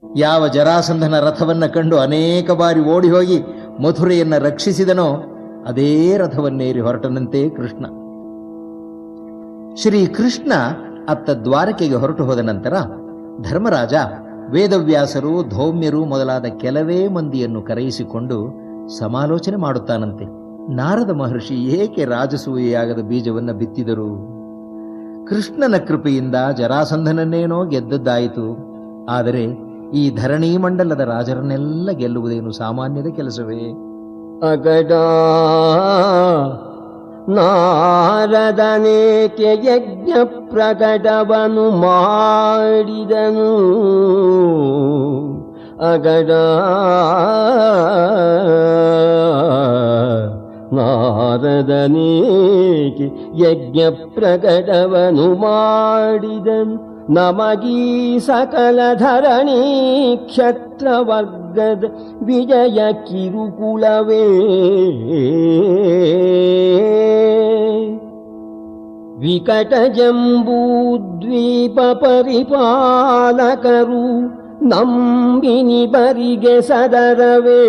ಯಾವ ಜರಾಸಂಧನ ರಥವನ್ನ ಕಂಡು ಅನೇಕ ಬಾರಿ ಓಡಿ ಹೋಗಿ ಮಥುರೆಯನ್ನ ರಕ್ಷಿಸಿದನೋ ಅದೇ ರಥವನ್ನೇರಿ ಹೊರಟನಂತೆ ಕೃಷ್ಣ. ಶ್ರೀ ಕೃಷ್ಣ ಅತ್ತ ದ್ವಾರಕೆಗೆ ಹೊರಟು ಹೋದ ನಂತರ ಧರ್ಮರಾಜ ವೇದವ್ಯಾಸರು, ಧೌಮ್ಯರು ಮೊದಲಾದ ಕೆಲವೇ ಮಂದಿಯನ್ನು ಕರೆಯಿಸಿಕೊಂಡು ಸಮಾಲೋಚನೆ ಮಾಡುತ್ತಾನಂತೆ. ನಾರದ ಮಹರ್ಷಿ ಏಕೆ ರಾಜಸೂಯೆಯಾಗದ ಬೀಜವನ್ನು ಬಿತ್ತಿದರು? ಕೃಷ್ಣನ ಕೃಪೆಯಿಂದ ಜರಾಸಂಧನನ್ನೇನೋ ಗೆದ್ದದ್ದಾಯಿತು. ಆದರೆ ಈ ಧರಣಿ ಮಂಡಲದ ರಾಜರನ್ನೆಲ್ಲ ಗೆಲ್ಲುವುದೇನು ಸಾಮಾನ್ಯದ ಕೆಲಸವೇ? ಅಗಡ ನಾರದನೇಕೆ ಯಜ್ಞ ಪ್ರಕಟವನು ಮಾಡಿದನು. ಅಗಡ ನಾರದನೇಕೆ ಯಜ್ಞ ಪ್ರಕಟವನು ಮಾಡಿದನು. ನಮಗೀ ಸಕಲ ಧರಣಿ ಕ್ಷತ್ರವರ್ಗದ ವಿಜಯ ಕಿರುಕುಳವೇ. ವಿಕಟ ಜಂಬೂದ್ವೀಪ ಪರಿಪಾಲಕರು ನಂಬಿನಿ ಬರಿಗೆ ಸದರವೇ.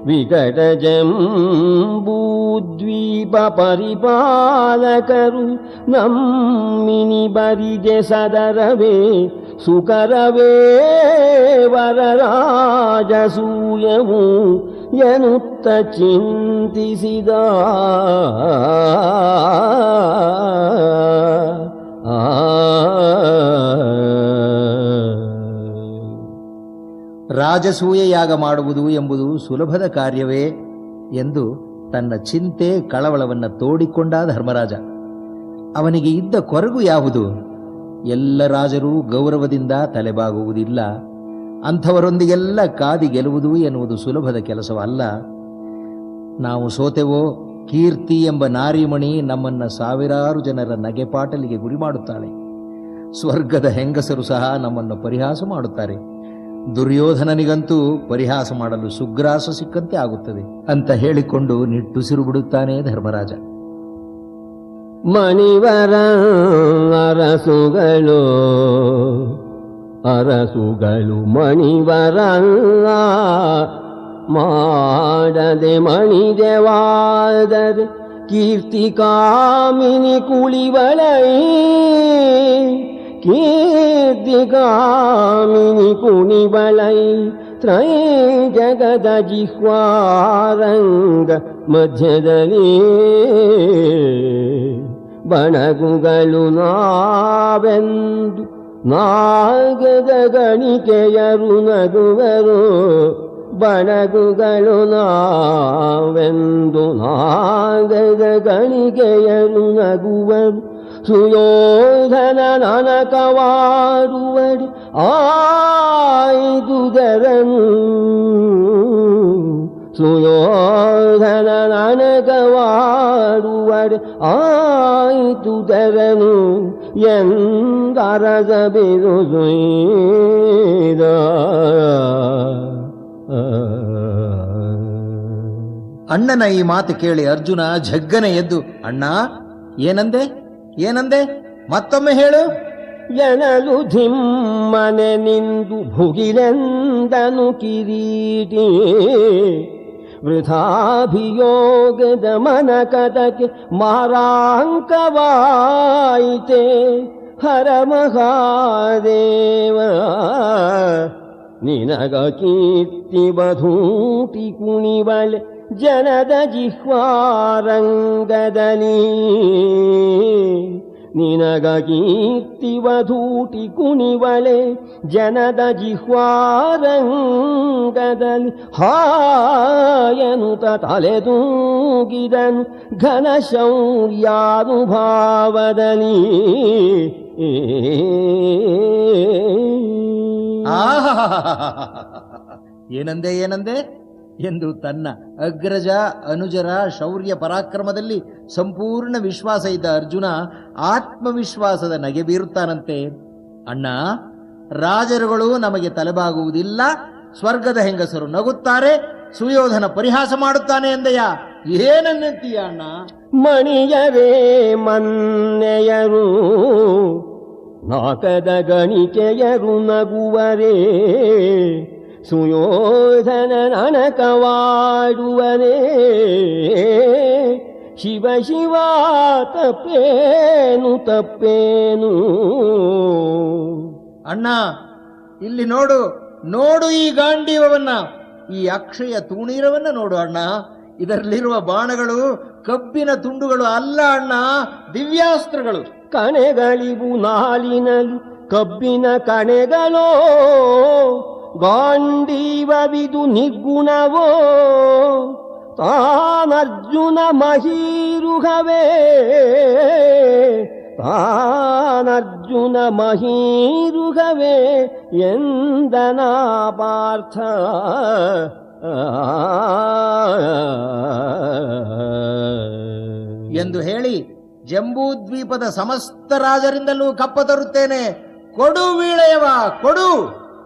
ವಿಕಟ ಜಂಬೂದ್ವೀಪ ಪರಿಪಾಲಕರು ನಮ್ಮಿನಿ ಬರಿಗೆ ಸದರವೇ. ಸುಕರವೇ ವರರಾಜಸೂಯವು ಎನ್ನುತ್ತ ಚಿಂತಿಸಿದ. ರಾಜಸೂಯೆಯಾಗ ಮಾಡುವುದು ಎಂಬುದು ಸುಲಭದ ಕಾರ್ಯವೇ ಎಂದು ತನ್ನ ಚಿಂತೆ ಕಳವಳವನ್ನ ತೋಡಿಕೊಂಡ ಧರ್ಮರಾಜ. ಅವನಿಗೆ ಇದ್ದ ಕೊರಗು ಯಾವುದು? ಎಲ್ಲ ರಾಜರೂ ಗೌರವದಿಂದ ತಲೆಬಾಗುವುದಿಲ್ಲ. ಅಂಥವರೊಂದಿಗೆಲ್ಲ ಕಾದಿ ಗೆಲ್ಲುವುದು ಎನ್ನುವುದು ಸುಲಭದ ಕೆಲಸವಲ್ಲ. ನಾವು ಸೋತೆವೋ ಕೀರ್ತಿ ಎಂಬ ನಾರಿಮಣಿ ನಮ್ಮನ್ನ ಸಾವಿರಾರು ಜನರ ನಗೆಪಾಟಲಿಗೆ ಗುರಿ ಮಾಡುತ್ತಾಳೆ. ಸ್ವರ್ಗದ ಹೆಂಗಸರು ಸಹ ನಮ್ಮನ್ನು ಪರಿಹಾಸ ಮಾಡುತ್ತಾರೆ. ದುರ್ಯೋಧನನಿಗಂತೂ ಪರಿಹಾಸ ಮಾಡಲು ಸುಗ್ರಾಸ ಸಿಕ್ಕಂತೆ ಆಗುತ್ತದೆ ಅಂತ ಹೇಳಿಕೊಂಡು ನಿಟ್ಟುಸಿರು ಬಿಡುತ್ತಾನೆ ಧರ್ಮರಾಜ. ಮಣಿವರ ಅರಸುಗಳು ಮಣಿವರಲ್ಲ ಮಾಡದೆ ಮಣಿದೆವಾದರೆ ಕೀರ್ತಿ ಕಾಮಿನಿ ಕುಳಿವಳೈ. ಕೀರ್ತಿ ಕಾಮಿನಿ ಕುಣಿವಳೈ ತ್ರೈ ಜಗದ ಜಿಹ್ವಾರಂಗ ಮಧ್ಯದಲ್ಲಿ. ಬಣಗುಗಳು ನಾವೆಂದು ನಾಗದ ಗಣಿಕೆಯರು ನಗುವರು. ಬಣಗುಗಳು ನಾವೆಂದು ನಾಗದ ಗಣಿಕೆಯರು ನಗುವರು. ಸುಯೋಧನ ನನಕವಾಡುವಡಿ ಆಯ್ದುದರನು. ಸುಯೋಧನ ನನಕವಾಡುವಡಿ ಆಯ್ದುದರನು ಎಂದರಸ ಬಿರುಸುಯ್ದ. ಅಣ್ಣನ ಈ ಮಾತು ಕೇಳಿ ಅರ್ಜುನ ಝಗ್ಗನೆ ಎದ್ದು, ಅಣ್ಣ ಏನಂದೆ ಏನಂದೆ ಮತ್ತೊಮ್ಮೆ ಹೇಳು ಎನಲು ಧಿಮ್ಮನೆ ನಿಂದು ಭುಗಿಲೆಂದನು ಕಿರೀಟಿ. ವೃಥಾಭಿಯೋಗದ ಮನಕದಕ್ಕೆ ಮಾರಾಂಕವಾಯಿತೆ. ಹರ ಮಹಾದೇವ ನಿನಗ ಕೀರ್ತಿ ಬಧೂಟಿ ಕುಣಿವಳೆ ಜನದ ಜಿಹ್ವಾರಂಗದಲ್ಲಿ. ನಿನಗ ಕೀರ್ತಿ ವಧೂಟಿ ಕುಣಿವಳೆ ಜನದ ಜಿಹ್ವಾರಂಗದಲ್ಲಿ. ಹಾಯನುತ ತಲೆದೂಗಿದನು ಘನ ಶೌರ್ಯಾನುಭಾವದಲ್ಲಿ. ಏನಂದೆ ಏನಂದೆ ಎಂದು ತನ್ನ ಅಗ್ರಜ ಅನುಜರ ಶೌರ್ಯ ಪರಾಕ್ರಮದಲ್ಲಿ ಸಂಪೂರ್ಣ ವಿಶ್ವಾಸ ಇದ್ದ ಅರ್ಜುನ ಆತ್ಮವಿಶ್ವಾಸದ ನಗೆ ಬೀರುತ್ತಾನಂತೆ. ಅಣ್ಣ, ರಾಜರುಗಳು ನಮಗೆ ತಲೆಬಾಗುವುದಿಲ್ಲ, ಸ್ವರ್ಗದ ಹೆಂಗಸರು ನಗುತ್ತಾರೆ, ಸುಯೋಧನ ಪರಿಹಾಸ ಮಾಡುತ್ತಾನೆ ಎಂದೆಯಾ? ಏನನ್ನಂತೀಯ ಅಣ್ಣ? ಮಣಿಯರೇ ಮನ್ನೆಯರು ನಾಕದ ಗಣಿಕೆಯರು ನಗುವರೇ ಸುಯೋಧನ ನನಕವಾಡುವನೇ ಶಿವ ಶಿವ ತಪ್ಪೇನು ತಪ್ಪೇನು. ಅಣ್ಣ ಇಲ್ಲಿ ನೋಡು ನೋಡು ಈ ಗಾಂಡೀವವನ್ನ, ಈ ಅಕ್ಷಯ ತೂಣೀರವನ್ನ ನೋಡು ಅಣ್ಣ. ಇದರಲ್ಲಿರುವ ಬಾಣಗಳು ಕಬ್ಬಿನ ತುಂಡುಗಳು ಅಲ್ಲ ಅಣ್ಣ, ದಿವ್ಯಾಸ್ತ್ರಗಳು. ಕಣೆಗಳಿವು ನಾಲಿನಲ್ಲಿ ಕಬ್ಬಿನ ಕಣೆಗಳೋ, ಗಾಂಡೀವವಿದು ನಿರ್ಗುಣವೋ, ತಾನರ್ಜುನ ಮಹೀರುಹವೇ, ತಾನರ್ಜುನ ಮಹೀರುಹವೇ ಎಂದನ ಪಾರ್ಥ. ಎಂದು ಹೇಳಿ ಜಂಬೂದ್ವೀಪದ ಸಮಸ್ತ ರಾಜರಿಂದಲೂ ಕಪ್ಪ ತರುತ್ತೇನೆ, ಕೊಡು ವೀಳೆಯವ ಕೊಡು.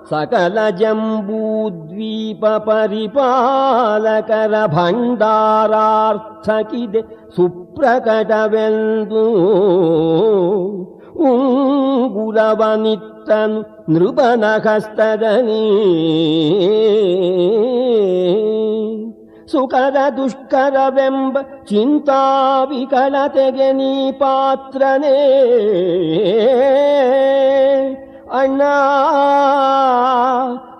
ಸಕಲ ಜಂಬೂದ್ವೀಪ ಪರಿಪಾಲಕರ ಭಂಡಾರಾರ್ಥಕಿದೆ ಸುಪ್ರಕಟವೆಂದು ಉಂಗುರವನಿತ್ತನು ನೃಪನ ಹಸ್ತದಲ್ಲಿ. ಸುಕರ ದುಷ್ಕರವೆಂಬ ಚಿಂತಾವಿಕಲತೆಗೆ ನೀ ಪಾತ್ರನೇ ಅಣ್ಣ.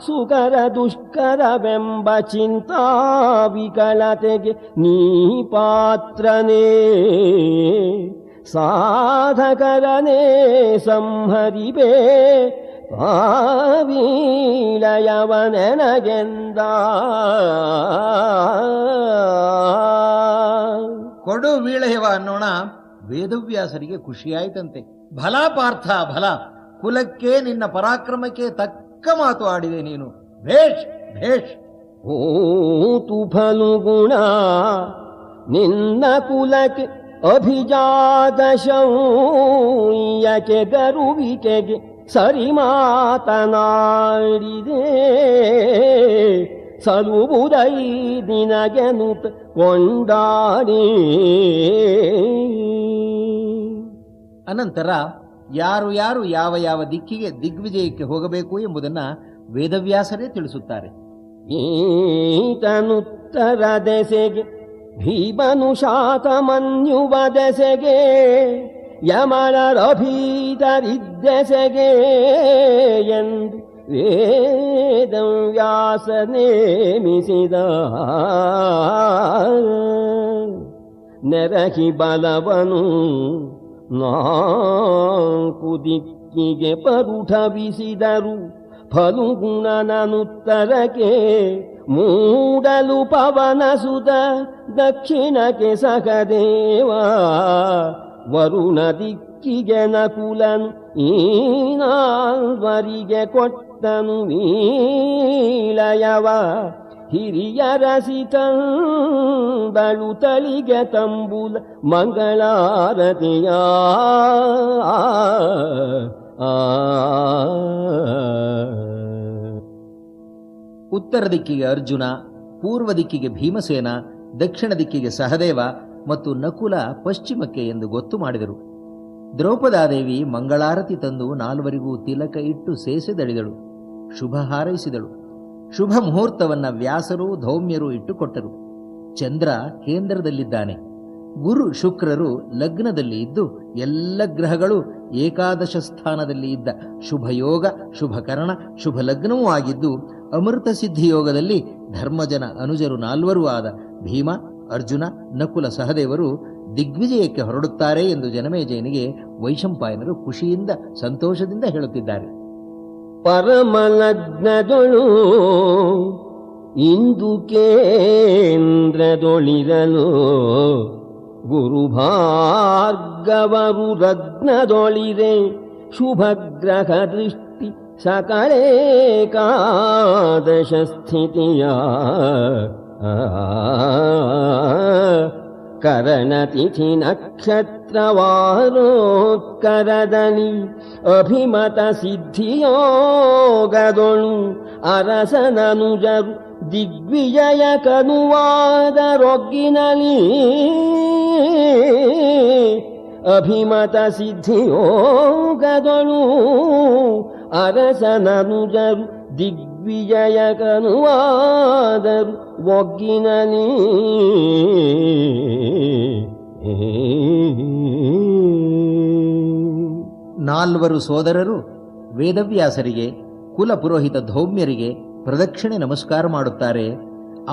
ಸುಕರ ದುಷ್ಕರವೆಂಬ ಚಿಂತಾವಿಕಲತೆಗೆ ನೀ ಪಾತ್ರನೇ, ಸಾಧಕರನೇ ಸಂಹರಿಬೇ ಪಾವೀಳಯವನೆನಗೆಂದ. ಕೊಡು ವೀಳೆಯವ ಅನ್ನೋಣ. ವೇದವ್ಯಾಸರಿಗೆ ಖುಷಿಯಾಯಿತಂತೆ. ಭಲ ಪಾರ್ಥ ಭಲ, ಕುಲಕ್ಕೆ ನಿನ್ನ ಪರಾಕ್ರಮಕ್ಕೆ ತಕ್ಕ ಮಾತು ಆಡಿದೆ ನೀನು. ಭೇಷ್ ಭೇಷ್. ಓತು ಫಲುಗುಣ ನಿನ್ನ ಕುಲಕ್ಕೆ ಅಭಿಜಾತ ಶೌರ್ಯಕ್ಕೆ ಗರುವಿಕೆಗೆ ಸರಿ ಮಾತನಾಡಿದೆ. ಸಲುಬುದೈ ದಿನಗೆನುತ ಕೊಂಡಾಡಿ. ಅನಂತರ ಯಾರು ಯಾರು ಯಾವ ಯಾವ ದಿಕ್ಕಿಗೆ ದಿಗ್ವಿಜಯಕ್ಕೆ ಹೋಗಬೇಕು ಎಂಬುದನ್ನ ವೇದವ್ಯಾಸರೇ ತಿಳಿಸುತ್ತಾರೆ. ಈತನುತ್ತರ ದೆಸೆಗೆ, ಭೀಮನು ಶಾತಮನ್ಯುವ ದೆಸೆಗೆ, ಯಮಳರಭೀತರಿದ್ದೆಸೆಗೆ ಎಂದು ವೇದವ್ಯಾಸ ನೇಮಿಸಿದ. ನೆರಹಿ ಬಲವನು ನಾಲ್ಕು ದಿಕ್ಕಿಗೆ ಪರುಠವಿಸಿದರು. ಫಲುಗುಣನನುತ್ತರಕ್ಕೆ ಮೂಡಲು ಪವನ ಸುತ, ದಕ್ಷಿಣಕ್ಕೆ ಸಹದೇವ, ವರುಣ ದಿಕ್ಕಿಗೆ ನಕುಲನು, ಈ ನಾಲ್ವರಿಗೆ ಕೊಟ್ಟನು ವೀಳಯವ. ಹಿರಿಯರಸಿತಂದಳು ತಳಿಗೆ ತಂಬುಲ ಮಂಗಳಾರತಿಯ. ಉತ್ತರ ದಿಕ್ಕಿಗೆ ಅರ್ಜುನ, ಪೂರ್ವ ದಿಕ್ಕಿಗೆ ಭೀಮಸೇನ, ದಕ್ಷಿಣ ದಿಕ್ಕಿಗೆ ಸಹದೇವ ಮತ್ತು ನಕುಲ ಪಶ್ಚಿಮಕ್ಕೆ ಎಂದು ಗೊತ್ತು ಮಾಡಿದರು. ದ್ರೌಪದಾದೇವಿ ಮಂಗಳಾರತಿ ತಂದು ನಾಲ್ವರಿಗೂ ತಿಲಕ ಇಟ್ಟು ಸೇಸೆದಳಿದಳು, ಶುಭ ಹಾರೈಸಿದಳು. ಶುಭ ಮುಹೂರ್ತವನ್ನ ವ್ಯಾಸರು ಧೌಮ್ಯರು ಇಟ್ಟುಕೊಟ್ಟರು. ಚಂದ್ರ ಕೇಂದ್ರದಲ್ಲಿದ್ದಾನೆ, ಗುರು ಶುಕ್ರರು ಲಗ್ನದಲ್ಲಿ ಇದ್ದು ಎಲ್ಲ ಗ್ರಹಗಳು ಏಕಾದಶ ಸ್ಥಾನದಲ್ಲಿ ಇದ್ದ ಶುಭಯೋಗ, ಶುಭಕರಣ, ಶುಭ ಲಗ್ನವೂ ಆಗಿದ್ದು ಅಮೃತ ಸಿದ್ಧಿಯೋಗದಲ್ಲಿ ಧರ್ಮಜನ ಅನುಜರು ನಾಲ್ವರೂ ಆದ ಭೀಮ, ಅರ್ಜುನ, ನಕುಲ, ಸಹದೇವರು ದಿಗ್ವಿಜಯಕ್ಕೆ ಹೊರಡುತ್ತಾರೆ ಎಂದು ಜನಮೇಜಯನಿಗೆ ವೈಶಂಪಾಯನರು ಖುಷಿಯಿಂದ ಸಂತೋಷದಿಂದ ಹೇಳುತ್ತಿದ್ದಾರೆ. ಪರಮಲಗ್ನದೊಳು ಇಂದು ಕೇಂದ್ರದೊಳಿರಲು, ಗುರುಭಾರ್ಗವರು ರಗ್ನದೊಳಿರೆ, ಶುಭಗ್ರಹ ದೃಷ್ಟಿ ಸಕಲೇಕಾದಶ ಸ್ಥಿತಿಯ. ಕರಣತಿಥಿ ನಕ್ಷತ್ರವಾರೋತ್ಕರದಲ್ಲಿ ಅಭಿಮತ ಸಿದ್ಧಿಯೋಗದೊಳು ಅರಸನನುಜರು ದಿಗ್ವಿಜಯ ಕನುವಾದ ರೊಗ್ಗಿನಲಿ. ಅಭಿಮತ ಸಿದ್ಧಿಯೋಗದೊಳು ಅರಸನನುಜರು ದಿಗ್ವಿಜಯಕನುವಾದರು ಒಗ್ಗಿನಲಿ. ನಾಲ್ವರು ಸೋದರರು ವೇದವ್ಯಾಸರಿಗೆ ಕುಲಪುರೋಹಿತ ಧೌಮ್ಯರಿಗೆ ಪ್ರದಕ್ಷಿಣೆ ನಮಸ್ಕಾರ ಮಾಡುತ್ತಾರೆ.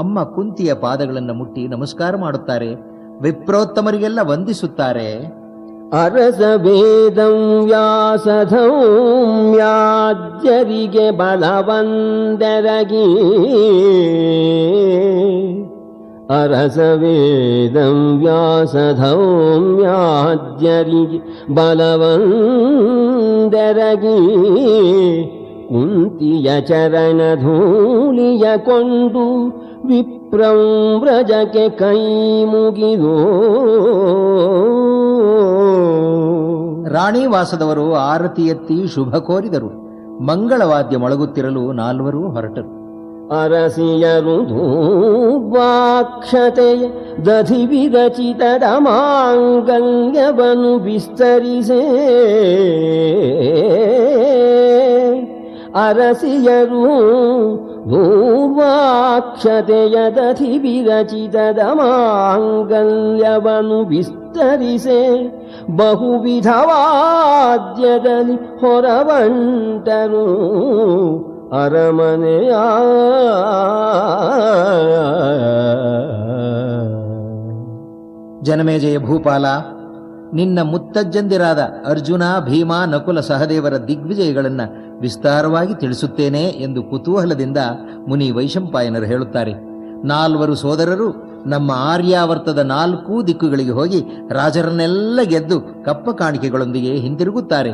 ಅಮ್ಮ ಕುಂತಿಯ ಪಾದಗಳನ್ನು ಮುಟ್ಟಿ ನಮಸ್ಕಾರ ಮಾಡುತ್ತಾರೆ. ವಿಪ್ರೋತ್ತಮರಿಗೆಲ್ಲ ವಂದಿಸುತ್ತಾರೆ. ಅರಸ ವೇದಂ ವ್ಯಾಸಧೌಮ್ಯಾದ್ಯರಿಗೆ ಬಲವಂದರಗಿ. ಅರಸ ವೇದಂ ವ್ಯಾಸಧೌಮ್ಯಾದ್ಯರಿಗೆ ಬಲವಂದರಗಿ. ಕುಂತಿಯ ಚರಣ ಧೂಳಿಯ ಕೊಂಡು ವಿಪ್ರಂ ವ್ರಜಕ್ಕೆ ಕೈ ಮುಗಿದು. ರಾಣಿವಾಸದವರು ಆರತಿ ಎತ್ತಿ ಶುಭ ಕೋರಿದರು. ಮಂಗಳವಾದ್ಯ ಮೊಳಗುತ್ತಿರಲು ನಾಲ್ವರು ಹೊರಟರು. ಅರಸಿಯರು ಧೂರ್ವಾಕ್ಷತೆಯ ದಧಿ ವಿರಚಿತದ ಮಾಂಗಲ್ಯವನ್ನು ವಿಸ್ತರಿಸೇ. ಅರಸಿಯರು ಧೂರ್ವಾಕ್ಷತೆಯ ದಧಿ ವಿರಚಿತದ ಮಾಂಗಲ್ಯವನ್ನು ವಿಸ್ತರಿಸೆ. ಬಹುವಿಧವಾದ್ಯದಲ್ಲಿ ಹೊರವಂಟರು ಅರಮನೆಯ. ಜನಮೇಜಯ ಭೂಪಾಲ, ನಿನ್ನ ಮುತ್ತಜ್ಜಂದಿರಾದ ಅರ್ಜುನ, ಭೀಮ, ನಕುಲ, ಸಹದೇವರ ದಿಗ್ವಿಜಯಗಳನ್ನು ವಿಸ್ತಾರವಾಗಿ ತಿಳಿಸುತ್ತೇನೆ ಎಂದು ಕುತೂಹಲದಿಂದ ಮುನಿ ವೈಶಂಪಾಯನರು ಹೇಳುತ್ತಾರೆ. ನಾಲ್ವರು ಸೋದರರು ನಮ್ಮ ಆರ್ಯಾವರ್ತದ 4 ದಿಕ್ಕುಗಳಿಗೆ ಹೋಗಿ ರಾಜರನ್ನೆಲ್ಲ ಗೆದ್ದು ಕಪ್ಪ ಕಾಣಿಕೆಗಳೊಂದಿಗೆ ಹಿಂತಿರುಗುತ್ತಾರೆ.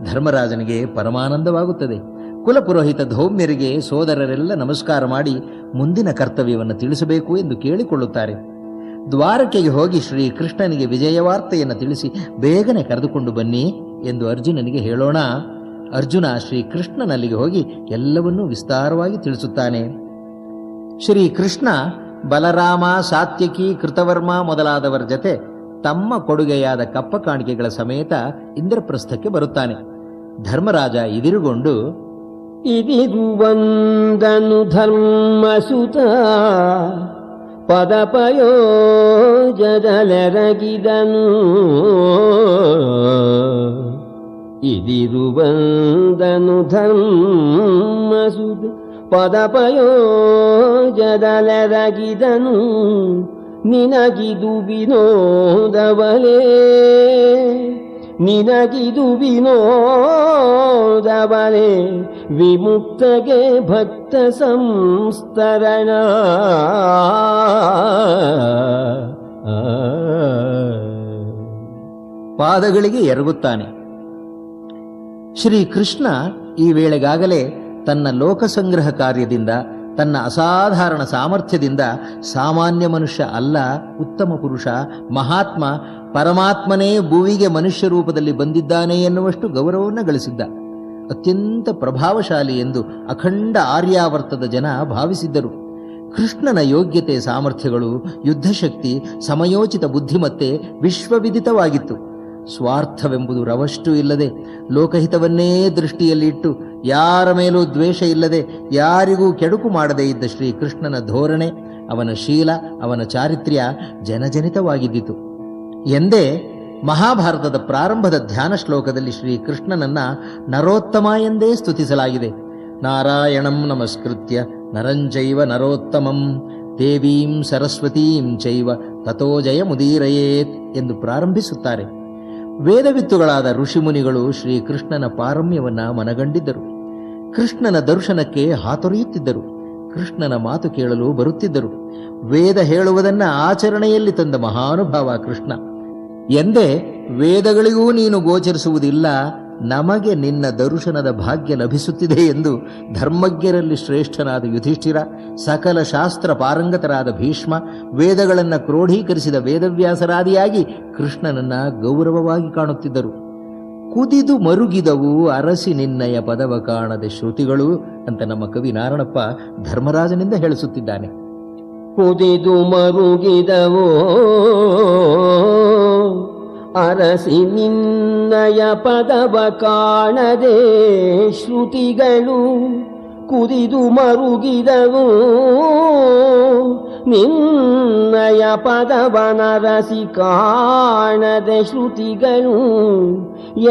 ಧರ್ಮರಾಜನಿಗೆ ಪರಮಾನಂದವಾಗುತ್ತದೆ. ಕುಲಪುರೋಹಿತ ಧೌಮ್ಯರಿಗೆ ಸೋದರರೆಲ್ಲ ನಮಸ್ಕಾರ ಮಾಡಿ ಮುಂದಿನ ಕರ್ತವ್ಯವನ್ನು ತಿಳಿಸಬೇಕು ಎಂದು ಕೇಳಿಕೊಳ್ಳುತ್ತಾರೆ. ದ್ವಾರಕೆಗೆ ಹೋಗಿ ಶ್ರೀಕೃಷ್ಣನಿಗೆ ವಿಜಯವಾರ್ತೆಯನ್ನು ತಿಳಿಸಿ ಬೇಗನೆ ಕರೆದುಕೊಂಡು ಬನ್ನಿ ಎಂದು ಅರ್ಜುನನಿಗೆ ಹೇಳೋಣ. ಅರ್ಜುನ ಶ್ರೀಕೃಷ್ಣನಲ್ಲಿಗೆ ಹೋಗಿ ಎಲ್ಲವನ್ನೂ ವಿಸ್ತಾರವಾಗಿ ತಿಳಿಸುತ್ತಾನೆ. ಶ್ರೀಕೃಷ್ಣ ಬಲರಾಮ, ಸಾತ್ಯಕಿ, ಕೃತವರ್ಮ ಮೊದಲಾದವರ ಜತೆ ತಮ್ಮ ಕೊಡುಗೆಯಾದ ಕಪ್ಪ ಕಾಣಿಕೆಗಳ ಸಮೇತ ಇಂದ್ರಪ್ರಸ್ಥಕ್ಕೆ ಬರುತ್ತಾನೆ. ಧರ್ಮರಾಜ ಇದಿರುಗೊಂಡು, ಇದಿರುವಂದನು ಧರ್ಮಸುತ ಪದಪಯೋಜದಲೆರಗಿದನು. ಇದಿರುವಂದನು ಧರ್ಮಸುತ ಪದಪಯೋಜದಲೆರಗಿದನು. ನಿನಗಿದು ವಿನೋದವಲೇ, ನಿನಗಿದು ವಿನೋದವಲೇ, ವಿಮುಕ್ತಗೆ ಭಕ್ತ ಸಂಸ್ತರಣ. ಪಾದಗಳಿಗೆ ಎರಗುತ್ತಾನೆ. ಶ್ರೀಕೃಷ್ಣ ಈ ವೇಳೆಗಾಗಲೇ ತನ್ನ ಲೋಕಸಂಗ್ರಹ ಕಾರ್ಯದಿಂದ, ತನ್ನ ಅಸಾಧಾರಣ ಸಾಮರ್ಥ್ಯದಿಂದ ಸಾಮಾನ್ಯ ಮನುಷ್ಯ ಅಲ್ಲ, ಉತ್ತಮ ಪುರುಷ, ಮಹಾತ್ಮ, ಪರಮಾತ್ಮನೇ ಭುವಿಗೆ ಮನುಷ್ಯ ರೂಪದಲ್ಲಿ ಬಂದಿದ್ದಾನೆ ಎನ್ನುವಷ್ಟು ಗೌರವವನ್ನು ಗಳಿಸಿದ್ದ. ಅತ್ಯಂತ ಪ್ರಭಾವಶಾಲಿ ಎಂದು ಅಖಂಡ ಆರ್ಯಾವರ್ತದ ಜನ ಭಾವಿಸಿದ್ದರು. ಕೃಷ್ಣನ ಯೋಗ್ಯತೆ, ಸಾಮರ್ಥ್ಯಗಳು, ಯುದ್ಧಶಕ್ತಿ, ಸಮಯೋಚಿತ ಬುದ್ಧಿಮತ್ತೆ ವಿಶ್ವವಿದಿತವಾಗಿತ್ತು. ಸ್ವಾರ್ಥವೆಂಬುದು ರವಷ್ಟು ಇಲ್ಲದೆ, ಲೋಕಹಿತವನ್ನೇ ದೃಷ್ಟಿಯಲ್ಲಿಟ್ಟು ಯಾರ ಮೇಲೂ ದ್ವೇಷ ಇಲ್ಲದೆ, ಯಾರಿಗೂ ಕೆಡುಕು ಮಾಡದೇ ಇದ್ದ ಶ್ರೀಕೃಷ್ಣನ ಧೋರಣೆ, ಅವನ ಶೀಲ, ಅವನ ಚಾರಿತ್ರ್ಯ ಜನಜನಿತವಾಗಿದ್ದಿತು ಎಂದೇ ಮಹಾಭಾರತದ ಪ್ರಾರಂಭದ ಧ್ಯಾನ ಶ್ಲೋಕದಲ್ಲಿ ಶ್ರೀಕೃಷ್ಣನನ್ನ ನರೋತ್ತಮ ಎಂದೇ ಸ್ತುತಿಸಲಾಗಿದೆ. ನಾರಾಯಣಂ ನಮಸ್ಕೃತ್ಯ ನರಂಚೈವ ನರೋತ್ತಮಂ ದೇವೀಂ ಸರಸ್ವತೀಂ ಚೈವ ತಥೋ ಜಯಮುದೀರಯೇತ್ ಎಂದು ಪ್ರಾರಂಭಿಸುತ್ತಾರೆ. ವೇದವಿತ್ತುಗಳಾದ ಋಷಿಮುನಿಗಳು ಶ್ರೀಕೃಷ್ಣನ ಪಾರಮ್ಯವನ್ನ ಮನಗಂಡಿದ್ದರು. ಕೃಷ್ಣನ ದರ್ಶನಕ್ಕೆ ಹಾತೊರೆಯುತ್ತಿದ್ದರು. ಕೃಷ್ಣನ ಮಾತು ಕೇಳಲು ಬರುತ್ತಿದ್ದರು. ವೇದ ಹೇಳುವುದನ್ನ ಆಚರಣೆಯಲ್ಲಿ ತಂದ ಮಹಾನುಭಾವ ಕೃಷ್ಣ ಎಂದೇ ವೇದಗಳಿಗೂ ನೀನು ಗೋಚರಿಸುವುದಿಲ್ಲ, ನಮಗೆ ನಿನ್ನ ದರ್ಶನದ ಭಾಗ್ಯ ಲಭಿಸುತ್ತಿದೆ ಎಂದು ಧರ್ಮಜ್ಞರಲ್ಲಿ ಶ್ರೇಷ್ಠನಾದ ಯುಧಿಷ್ಠಿರ, ಸಕಲ ಶಾಸ್ತ್ರ ಪಾರಂಗತರಾದ ಭೀಷ್ಮ, ವೇದಗಳನ್ನು ಕ್ರೋಢೀಕರಿಸಿದ ವೇದವ್ಯಾಸರಾದಿಯಾಗಿ ಕೃಷ್ಣನನ್ನ ಗೌರವವಾಗಿ ಕಾಣುತ್ತಿದ್ದರು. ಕುದಿದು ಮರುಗಿದವು ಅರಸಿ ನಿನ್ನಯ ಪದವ ಕಾಣದೆ ಶ್ರುತಿಗಳು ಅಂತ ನಮ್ಮ ಕವಿ ನಾರಣಪ್ಪ ಧರ್ಮರಾಜನಿಂದ ಹೇಳಿಸುತ್ತಿದ್ದಾನೆ. ಕುದಿದು ಮರುಗಿದವೋ ಅರಸಿ ನಿನ್ನಯ ಪದವ ಕಾಣದೆ ಶ್ರುತಿಗಳು ಕುದಿದು ಮರುಗಿದವು ನಿನ್ನಯ ಪದವನರಸಿ ಕಾಣದೆ ಶ್ರುತಿಗಳು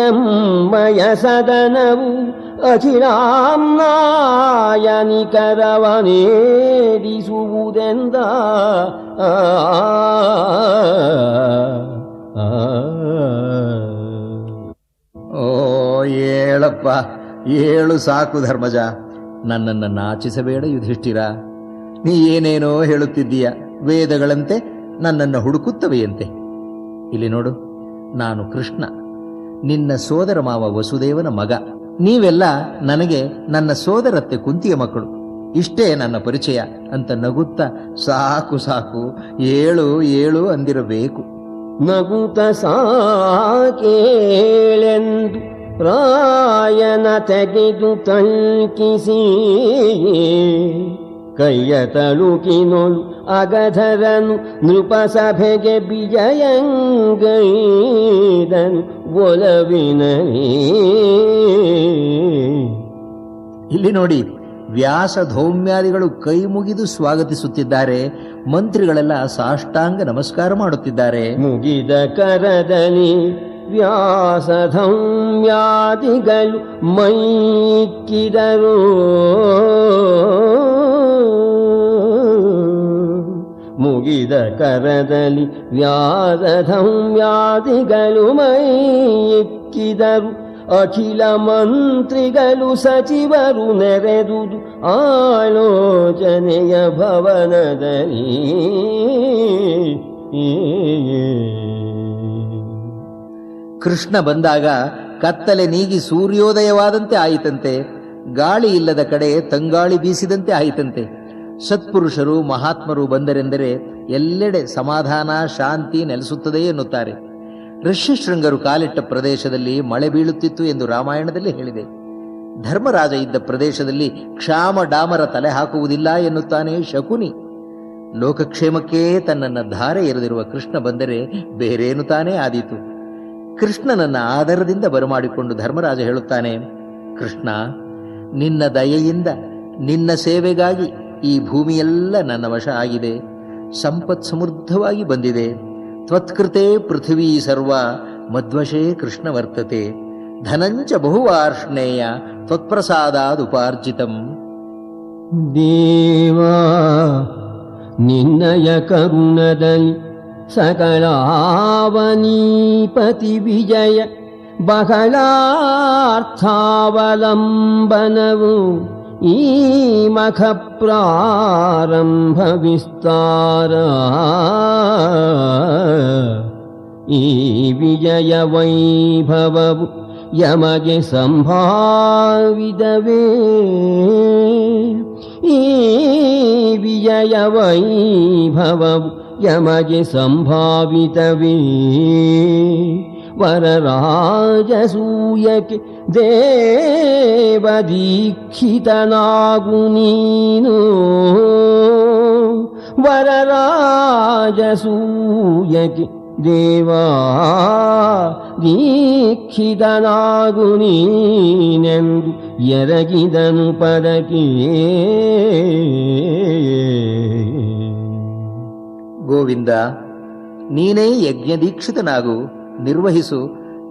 ಎಮ್ಮಯ ಸದನವು ಅಖಿಲಾಮ್ನಾಯನಿಕರವನೇರಿಸುವುದೆಂದ ಓ ಏಳಪ್ಪ ಏಳು ಸಾಕು ಧರ್ಮಜ, ನನ್ನನ್ನು ನಾಚಿಸಬೇಡ ಯುಧಿಷ್ಠಿರ. ನೀ ಏನೇನೋ ಹೇಳುತ್ತಿದ್ದೀಯ, ವೇದಗಳಂತೆ ನನ್ನನ್ನು ಹುಡುಕುತ್ತವೆಯಂತೆ. ಇಲ್ಲಿ ನೋಡು, ನಾನು ಕೃಷ್ಣ, ನಿನ್ನ ಸೋದರ ಮಾವ ವಸುದೇವನ ಮಗ. ನೀವೆಲ್ಲ ನನಗೆ ನನ್ನ ಸೋದರತ್ತೆ ಕುಂತಿಯ ಮಕ್ಕಳು. ಇಷ್ಟೇ ನನ್ನ ಪರಿಚಯ ಅಂತ ನಗುತ್ತಾ ಸಾಕು ಸಾಕು ಏಳು ಏಳು ಅಂದಿರಬೇಕು. ನಗುತ್ತ ಸಾಕೇಳೆಂದು ರಾಯನ ತೆಗೆದು ತಳ್ಕಿಸಿ ಕೈಯ ತಳುಕಿನೊಳು ಅಗಧರನು ನೃಪಸಭೆಗೆ ಬಿಜಯಂಗೈದನು ಒಲವಿನನೇ. ಇಲ್ಲಿ ನೋಡಿ, ವ್ಯಾಸ ಧೌಮ್ಯಾದಿಗಳು ಕೈ ಮುಗಿದು ಸ್ವಾಗತಿಸುತ್ತಿದ್ದಾರೆ. ಮಂತ್ರಿಗಳೆಲ್ಲ ಸಾಷ್ಟಾಂಗ ನಮಸ್ಕಾರ ಮಾಡುತ್ತಿದ್ದಾರೆ. ಮುಗಿದ ಕರದಲ್ಲಿ ವ್ಯಾಸ ಧೌಮ್ಯಾದಿಗಳು ಮೈಕ್ಕಿದರು. ಮುಗಿದ ಕರದಲ್ಲಿ ವ್ಯಾಸ ಧೌಮ್ಯಾದಿಗಳು ಮೈಕ್ಕಿದರು. ಅಖಿಲ ಮಂತ್ರಿಗಳು ಸಚಿವರು ನೆರೆದುದು ಆಲೋಚನೆಯ ಭವನದಲ್ಲಿ. ಕೃಷ್ಣ ಬಂದಾಗ ಕತ್ತಲೆ ನೀಗಿ ಸೂರ್ಯೋದಯವಾದಂತೆ ಆಯಿತಂತೆ. ಗಾಳಿ ಇಲ್ಲದ ಕಡೆ ತಂಗಾಳಿ ಬೀಸಿದಂತೆ ಆಯಿತಂತೆ. ಸತ್ಪುರುಷರು ಮಹಾತ್ಮರು ಬಂದರೆಂದರೆ ಎಲ್ಲೆಡೆ ಸಮಾಧಾನ ಶಾಂತಿ ನೆಲೆಸುತ್ತದೆ ಎನ್ನುತ್ತಾರೆ. ಋಷ್ಯಶೃಂಗರು ಕಾಲಿಟ್ಟ ಪ್ರದೇಶದಲ್ಲಿ ಮಳೆ ಬೀಳುತ್ತಿತ್ತು ಎಂದು ರಾಮಾಯಣದಲ್ಲಿ ಹೇಳಿದೆ. ಧರ್ಮರಾಜ ಇದ್ದ ಪ್ರದೇಶದಲ್ಲಿ ಕ್ಷಾಮ ಡಾಮರ ತಲೆ ಹಾಕುವುದಿಲ್ಲ ಎನ್ನುತ್ತಾನೆ ಶಕುನಿ. ಲೋಕಕ್ಷೇಮಕ್ಕೇ ತನ್ನನ್ನು ಧಾರೆ ಎರೆದಿರುವ ಕೃಷ್ಣ ಬಂದರೆ ಬೇರೇನು ತಾನೇ ಆದೀತು. ಕೃಷ್ಣನನ್ನ ಆದರದಿಂದ ಬರಮಾಡಿಕೊಂಡು ಧರ್ಮರಾಜ ಹೇಳುತ್ತಾನೆ, ಕೃಷ್ಣ, ನಿನ್ನ ದಯೆಯಿಂದ ನಿನ್ನ ಸೇವೆಗಾಗಿ ಈ ಭೂಮಿಯೆಲ್ಲ ನನ್ನ ವಶ ಆಗಿದೆ. ಸಂಪತ್ ಸಮೃದ್ಧವಾಗಿ ಬಂದಿದೆ. ತ್ವತ್ಕೃತೆ ಪೃಥಿವೀ ಸರ್ವ ಮಧ್ವಶೇ ಕೃಷ್ಣ ವರ್ತತೆ. ಧನಂಚ ಬಹುವಾರ್ಷ್ಣೇಯ ತ್ವತ್ಪ್ರಸಾದಾದುಪಾರ್ಜಿತಂ. ದೇವಾ, ನಿನ್ನಯ ಕರುಣದಲ್ಲಿ ಸಕಲಾವನೀಪತಿ ವಿಜಯ ಬಹಳಾರ್ಥಾವಲಂಬನವು ಈ ಮಖ ಪ್ರಾರಂಭ ವಿಸ್ತಾರ. ಈ ವಿಜಯ ವೈಭವವು ಯಮಗೆ ಸಂಭಾವಿದವೇ. ಈ ವಿಜಯ ವೈಭವವು ಯಮಗೆ ಸಂಭಾವಿತವೇ. ವರರಾಜಸೂಯಕ್ಕೆ ದೇವದೀಕ್ಷಿತನಾಗು ನೀನು. ವರರಾಜಸೂಯಕ್ಕೆ ದೇವಾ ದೀಕ್ಷಿತನಾಗು ನೀನೆಂದು ಎರಗಿದನು ಪದಕೇ. ಗೋವಿಂದ, ನೀನೇ ಯಜ್ಞದೀಕ್ಷಿತನಾಗು, ನಿರ್ವಹಿಸು,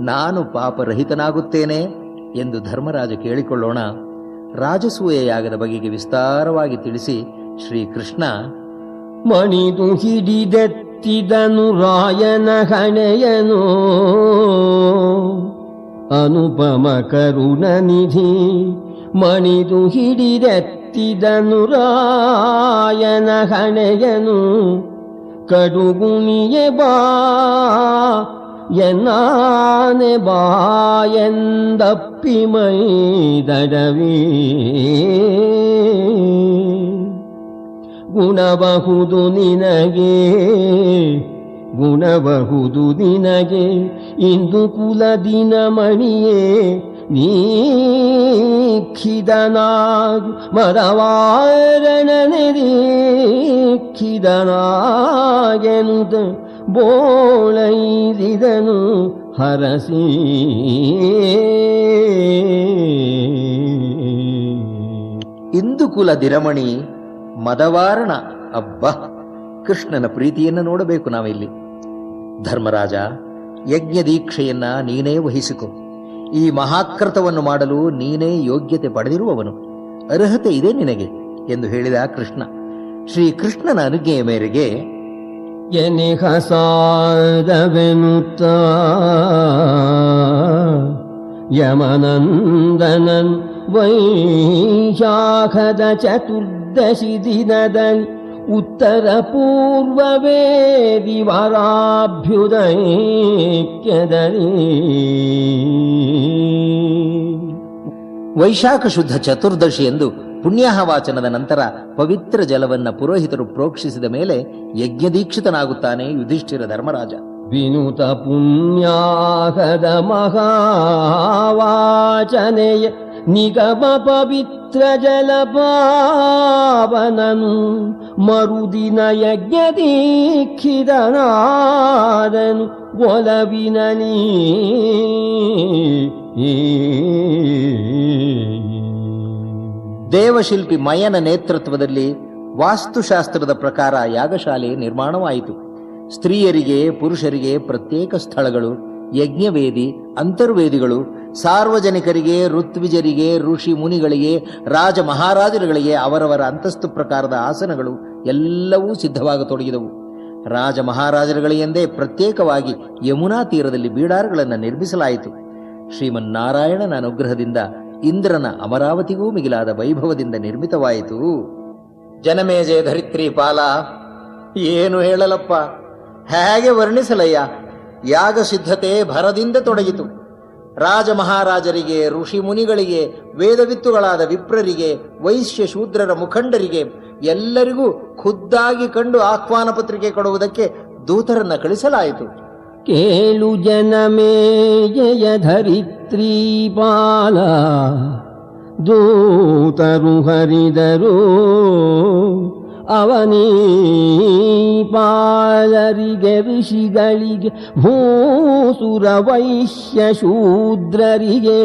ನಾನು ಪಾಪರಹಿತನಾಗುತ್ತೇನೆ ಎಂದು ಧರ್ಮರಾಜ ಕೇಳಿಕೊಳ್ಳೋಣ. ರಾಜಸೂಯ ಯಾಗದ ಬಗೆಗೆ ವಿಸ್ತಾರವಾಗಿ ತಿಳಿಸಿ ಶ್ರೀಕೃಷ್ಣ, ಮಣಿದು ಹಿಡಿದೆತ್ತಿದನು ರಾಯನ ಹಣೆಯನು ಅನುಪಮ ಕರುಣನಿಧಿ. ಮಣಿದು ಹಿಡಿದೆತ್ತಿದನು ರಾಯನ ಹಣೆಯನು ಕಡುಗುಣಿಯೆ ಬಾ ಎನ್ನಾನೆ ಬಾ ಎಂದಪ್ಪಿ ಮೈದಡವೇ. ಗುಣಬಹುದು ನಿನಗೆ, ಗುಣಬಹುದು ನಿನಗೆ ಇಂದು ಕುಲದಿನ ಮಣಿಯೇ ನೀಖಿದನಾಗು ಮರವಾರಣನೆದೀಖಿದನಾಗೆನುತ ಬೋಳೈರಿದನು ಹರಸಿ. ಇಂದು ಕುಲ ದಿರಮಣಿ ಮದವಾರಣ. ಅಬ್ಬ, ಕೃಷ್ಣನ ಪ್ರೀತಿಯನ್ನು ನೋಡಬೇಕು ನಾವಿಲ್ಲಿ. ಧರ್ಮರಾಜ, ಯಜ್ಞ ದೀಕ್ಷೆಯನ್ನ ನೀನೇ ವಹಿಸಿಕೊ. ಈ ಮಹಾಕೃತವನ್ನು ಮಾಡಲು ನೀನೇ ಯೋಗ್ಯತೆ ಪಡೆದಿರುವವನು, ಅರ್ಹತೆ ಇದೆ ನಿನಗೆ ಎಂದು ಹೇಳಿದ ಕೃಷ್ಣ. ಶ್ರೀಕೃಷ್ಣನ ಅನುಜ್ಞೆಯ ಮೇರೆಗೆ ಎನಿಹಸಾದವೆನುತ್ತ ಯಮನಂದನನ್ ವೈಶಾಖದ ಚತುರ್ದಶಿ ದಿನದಲ್ಲಿ ಉತ್ತರ ಪೂರ್ವವೇದಿ ವಾರಾಭ್ಯುದೈಕ್ಯದಲ್ಲಿ ವೈಶಾಖ ಶುದ್ಧ ಚತುರ್ದಶಿ ಎಂದು ಪುಣ್ಯಾಹವಾಚನದ ನಂತರ ಪವಿತ್ರ ಜಲವನ್ನ ಪುರೋಹಿತರು ಪ್ರೋಕ್ಷಿಸಿದ ಮೇಲೆ ಯಜ್ಞದೀಕ್ಷಿತನಾಗುತ್ತಾನೆ ಯುಧಿಷ್ಠಿರ ಧರ್ಮರಾಜ. ವಿನುತ ಪುಣ್ಯಾಹದ ಮಹಾವಾಚನೆಯ ನಿಗಮ ಪವಿತ್ರ ಜಲಪಾವನನು ಮರುದಿನ ಯಜ್ಞದೀಕ್ಷಿತನಾದನು ಒಲವಿನಲಿ. ದೇವಶಿಲ್ಪಿ ಮಯನ ನೇತೃತ್ವದಲ್ಲಿ ವಾಸ್ತುಶಾಸ್ತ್ರದ ಪ್ರಕಾರ ಯಾಗಶಾಲೆ ನಿರ್ಮಾಣವಾಯಿತು. ಸ್ತ್ರೀಯರಿಗೆ ಪುರುಷರಿಗೆ ಪ್ರತ್ಯೇಕ ಸ್ಥಳಗಳು, ಯಜ್ಞವೇದಿ, ಅಂತರ್ವೇದಿಗಳು, ಸಾರ್ವಜನಿಕರಿಗೆ, ಋತ್ವಿಜರಿಗೆ, ಋಷಿ ಮುನಿಗಳಿಗೆ, ರಾಜ ಮಹಾರಾಜರುಗಳಿಗೆ ಅವರವರ ಅಂತಸ್ತು ಪ್ರಕಾರದ ಆಸನಗಳು ಎಲ್ಲವೂ ಸಿದ್ಧವಾಗತೊಡಗಿದವು. ರಾಜ ಮಹಾರಾಜರುಗಳೆಂದೇ ಪ್ರತ್ಯೇಕವಾಗಿ ಯಮುನಾ ತೀರದಲ್ಲಿ ಬೀಡಾರಗಳನ್ನು ನಿರ್ಮಿಸಲಾಯಿತು. ಶ್ರೀಮನ್ನಾರಾಯಣನ ಅನುಗ್ರಹದಿಂದ ಇಂದ್ರನ ಅಮರಾವತಿಗೂ ಮಿಗಿಲಾದ ವೈಭವದಿಂದ ನಿರ್ಮಿತವಾಯಿತು. ಜನಮೇಜಯ ಧರಿತ್ರಿ ಪಾಲ, ಏನು ಹೇಳಲಪ್ಪ, ಹೇಗೆ ವರ್ಣಿಸಲಯ್ಯ. ಯಾಗ ಸಿದ್ಧತೆ ಭರದಿಂದ ತೊಡಗಿತು. ರಾಜ ಮಹಾರಾಜರಿಗೆ, ಋಷಿ ಮುನಿಗಳಿಗೆ, ವೇದವಿತ್ತುಗಳಾದ ವಿಪ್ರರಿಗೆ, ವೈಶ್ಯ ಶೂದ್ರರ ಮುಖಂಡರಿಗೆ ಎಲ್ಲರಿಗೂ ಖುದ್ದಾಗಿ ಕಂಡು ಆಹ್ವಾನ ಪತ್ರಿಕೆ ಕೊಡುವುದಕ್ಕೆ ದೂತರನ್ನ ಕಳಿಸಲಾಯಿತು. ಕೇಳು ಜನಮೇಜಯ ಧರಿತ್ರಿ ಪಾಲ, ದೂತರು ಹರಿದರು ಅವನೀ ಪಾಲರಿಗೆ, ಋಷಿಗಳಿಗೆ, ಭೂಸುರ ವೈಶ್ಯ ಶೂದ್ರರಿಗೆ.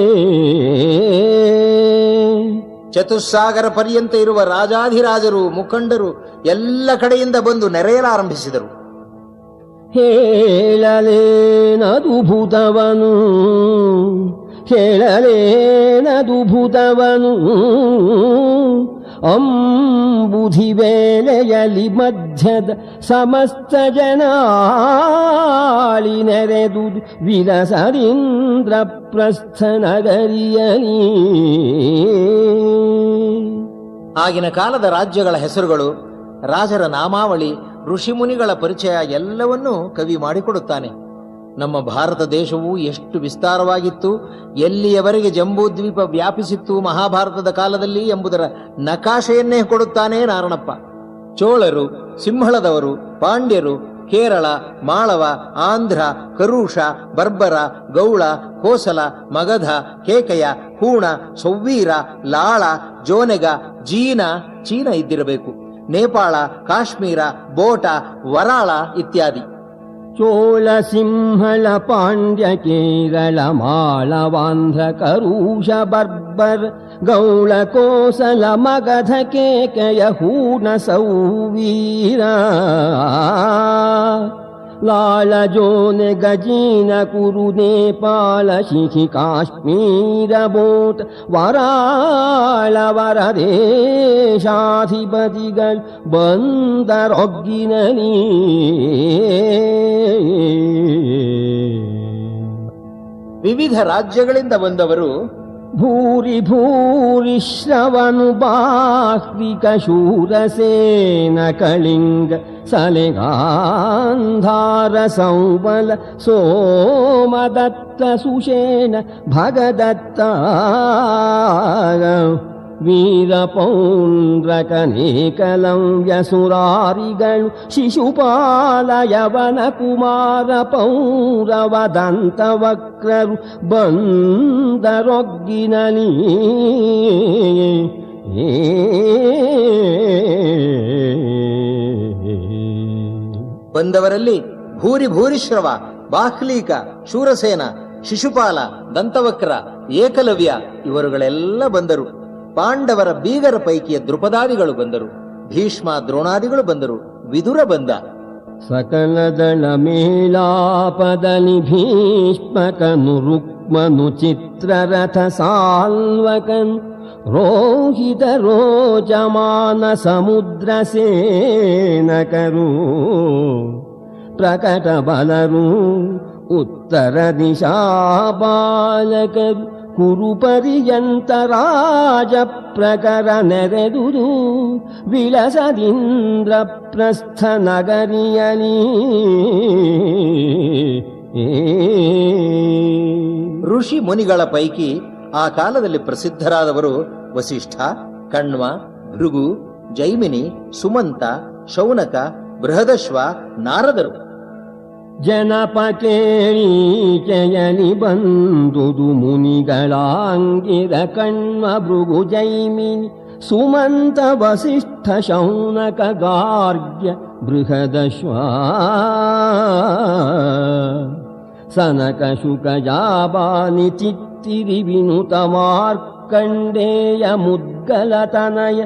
ಚತುಸ್ಸಾಗರ ಪರ್ಯಂತ ಇರುವ ರಾಜಾಧಿರಾಜರು, ಮುಖಂಡರು ಎಲ್ಲ ಕಡೆಯಿಂದ ಬಂದು ನೆರೆಯಲಾರಂಭಿಸಿದರು. ಹೇಳಲೇನದು ಭೂತವನು, ಹೇಳಲೇನದು ಭೂತವನು, ಅಂಬುಧಿ ವೇಳೆಯಲಿ ಮಧ್ಯದ ಸಮಸ್ತ ಜನಾಳಿ ನೆರೆದುದು ವಿಲಸರಿಂದ್ರ ಪ್ರಸ್ಥ ನಗರಿಯಲಿ. ಆಗಿನ ಕಾಲದ ರಾಜ್ಯಗಳ ಹೆಸರುಗಳು, ರಾಜರ ನಾಮಾವಳಿ, ಋಷಿಮುನಿಗಳ ಪರಿಚಯ ಎಲ್ಲವನ್ನೂ ಕವಿ ಮಾಡಿಕೊಡುತ್ತಾನೆ. ನಮ್ಮ ಭಾರತ ದೇಶವು ಎಷ್ಟು ವಿಸ್ತಾರವಾಗಿತ್ತು, ಎಲ್ಲಿಯವರೆಗೆ ಜಂಬೂದ್ವೀಪ ವ್ಯಾಪಿಸಿತ್ತು ಮಹಾಭಾರತದ ಕಾಲದಲ್ಲಿ ಎಂಬುದರ ನಕಾಶೆಯನ್ನೇ ಕೊಡುತ್ತಾನೆ ನಾರಣಪ್ಪ. ಚೋಳರು, ಸಿಂಹಳದವರು, ಪಾಂಡ್ಯರು, ಕೇರಳ, ಮಾಳವ, ಆಂಧ್ರ, ಕರುಷ, ಬರ್ಬರ, ಗೌಳ, ಕೋಸಲ, ಮಗಧ, ಕೇಕಯ, ಹೂಣ, ಸೌವೀರ, ಲಾಳ, ಜೋನೆಗ, ಚೀನ ಇದ್ದಿರಬೇಕು, ನೇಪಾಳ, ಕಾಶ್ಮೀರ, ಬೋಟ, ವರಾಳ ಇತ್ಯಾದಿ. ಚೋಳ, ಸಿಂಹಳ, ಪಾಂಡ್ಯ, ಕೇರಳ, ಮಾಳವಾಂಧ್ರ, ಕರುಷ, ಬರ್ಬರ್, ಗೌಳ, ಕೋಸಲ, ಮಗಧ, ಕೇಕಯ, ಹೂಣ, ಸೌವೀರ, ಲಾಳ, ಜೋನೆ, ಗಜೀನ, ಕುರು, ನೇಪಾಳ, ಶಿಖಿ, ಕಾಶ್ಮೀರ, ಬೋಟ್, ವರಾಳ, ವರದೇಶಾಧಿಪತಿಗಳು ಬಂದರೊಗ್ಗಿನಲಿ. ವಿವಿಧ ರಾಜ್ಯಗಳಿಂದ ಬಂದವರು ಭೂರಿ ಭೂರಿ ಶ್ರವನು, ಬಾಹ್ವಿಕ, ಶೂರಸೇನ, ಕಳಿಂಗ, ಸಲೆಗಾಂಧಾರ, ಸೌಬಲ, ಸೋಮದತ್ತ, ಸುಷೇಣ, ಭಗದತ್ತ, ವೀರಪೌಂಡ್ರಕನೇಕಲಂ ವ್ಯಸುರಾರಿಗಳು ಶಿಶುಪಾಲ ಯವನ ಕುಮಾರ ಪೌರವದಂತವಕ್ರರು ಬಂದರೊಗ್ಗಿನಲಿ ಬಂದವರಲ್ಲಿ ಭೂರಿ ಭೂರಿಶ್ರವ, ಬಾಹ್ಲೀಕ, ಶೂರಸೇನ, ಶಿಶುಪಾಲ, ದಂತವಕ್ರ, ಏಕಲವ್ಯ ಇವರುಗಳೆಲ್ಲ ಬಂದರು. ಪಾಂಡವರ ಬೀಗರ ಪೈಕಿಯ ದ್ರುಪದಾದಿಗಳು ಬಂದರು. ಭೀಷ್ಮ ದ್ರೋಣಾದಿಗಳು ಬಂದರು. ವಿದುರ ಬಂದ. ಸಕಲದಳ ಮೇಲಾಪದಲಿ ಭೀಷ್ಮಕನು ರುಕ್ಮನು ಚಿತ್ರರಥ ಸಾಲ್ವಕನು ರೋಹಿತ ರೋಚಮಾನ ಸಮುದ್ರ ಸೇನಕರು ಪ್ರಕಟ ಬಲರು ಉತ್ತರ ದಿಶಾ ಬಾಲಕರು ಕುರು ಪರ್ಯಂತ ರಾಜ ಪ್ರಕರ ನೆರೆದುದು ವಿಳಸದಿಂದ್ರ ಪ್ರಸ್ಥ ನಗರಿಯಲಿ ಋಷಿ ಮುನಿಗಳ ಪೈಕಿ ಆ ಕಾಲದಲ್ಲಿ ಪ್ರಸಿದ್ಧರಾದವರು ವಸಿಷ್ಠ, ಕಣ್ವ, ಭೃಗು, ಜೈಮಿನಿ, ಸುಮಂತ, ಶೌನಕ, ಬೃಹದಶ್ವ, ನಾರದರು. ಜನಪ ಕೇಳಿಕೆಯಲಿ ಬಂದುದು ಮುನಿಗಳಾಂಗಿರ ಕಣ್ವ, ಭೃಗು, ಜೈಮಿನಿ, ಸುಮಂತ, ವಸಿಷ್ಠ, ಶೌನಕ, ಗಾರ್ಗ್ಯ, ಬೃಹದಶ್ವ, ಸನಕ, ಶುಕ, ಜಾಬಾಲಿ, ಚಿತ್ತಿರಿ, ವಿನುತ, ಮಾರ್ಕಂಡೇಯ, ಮುದ್ಗಲ ತನಯ,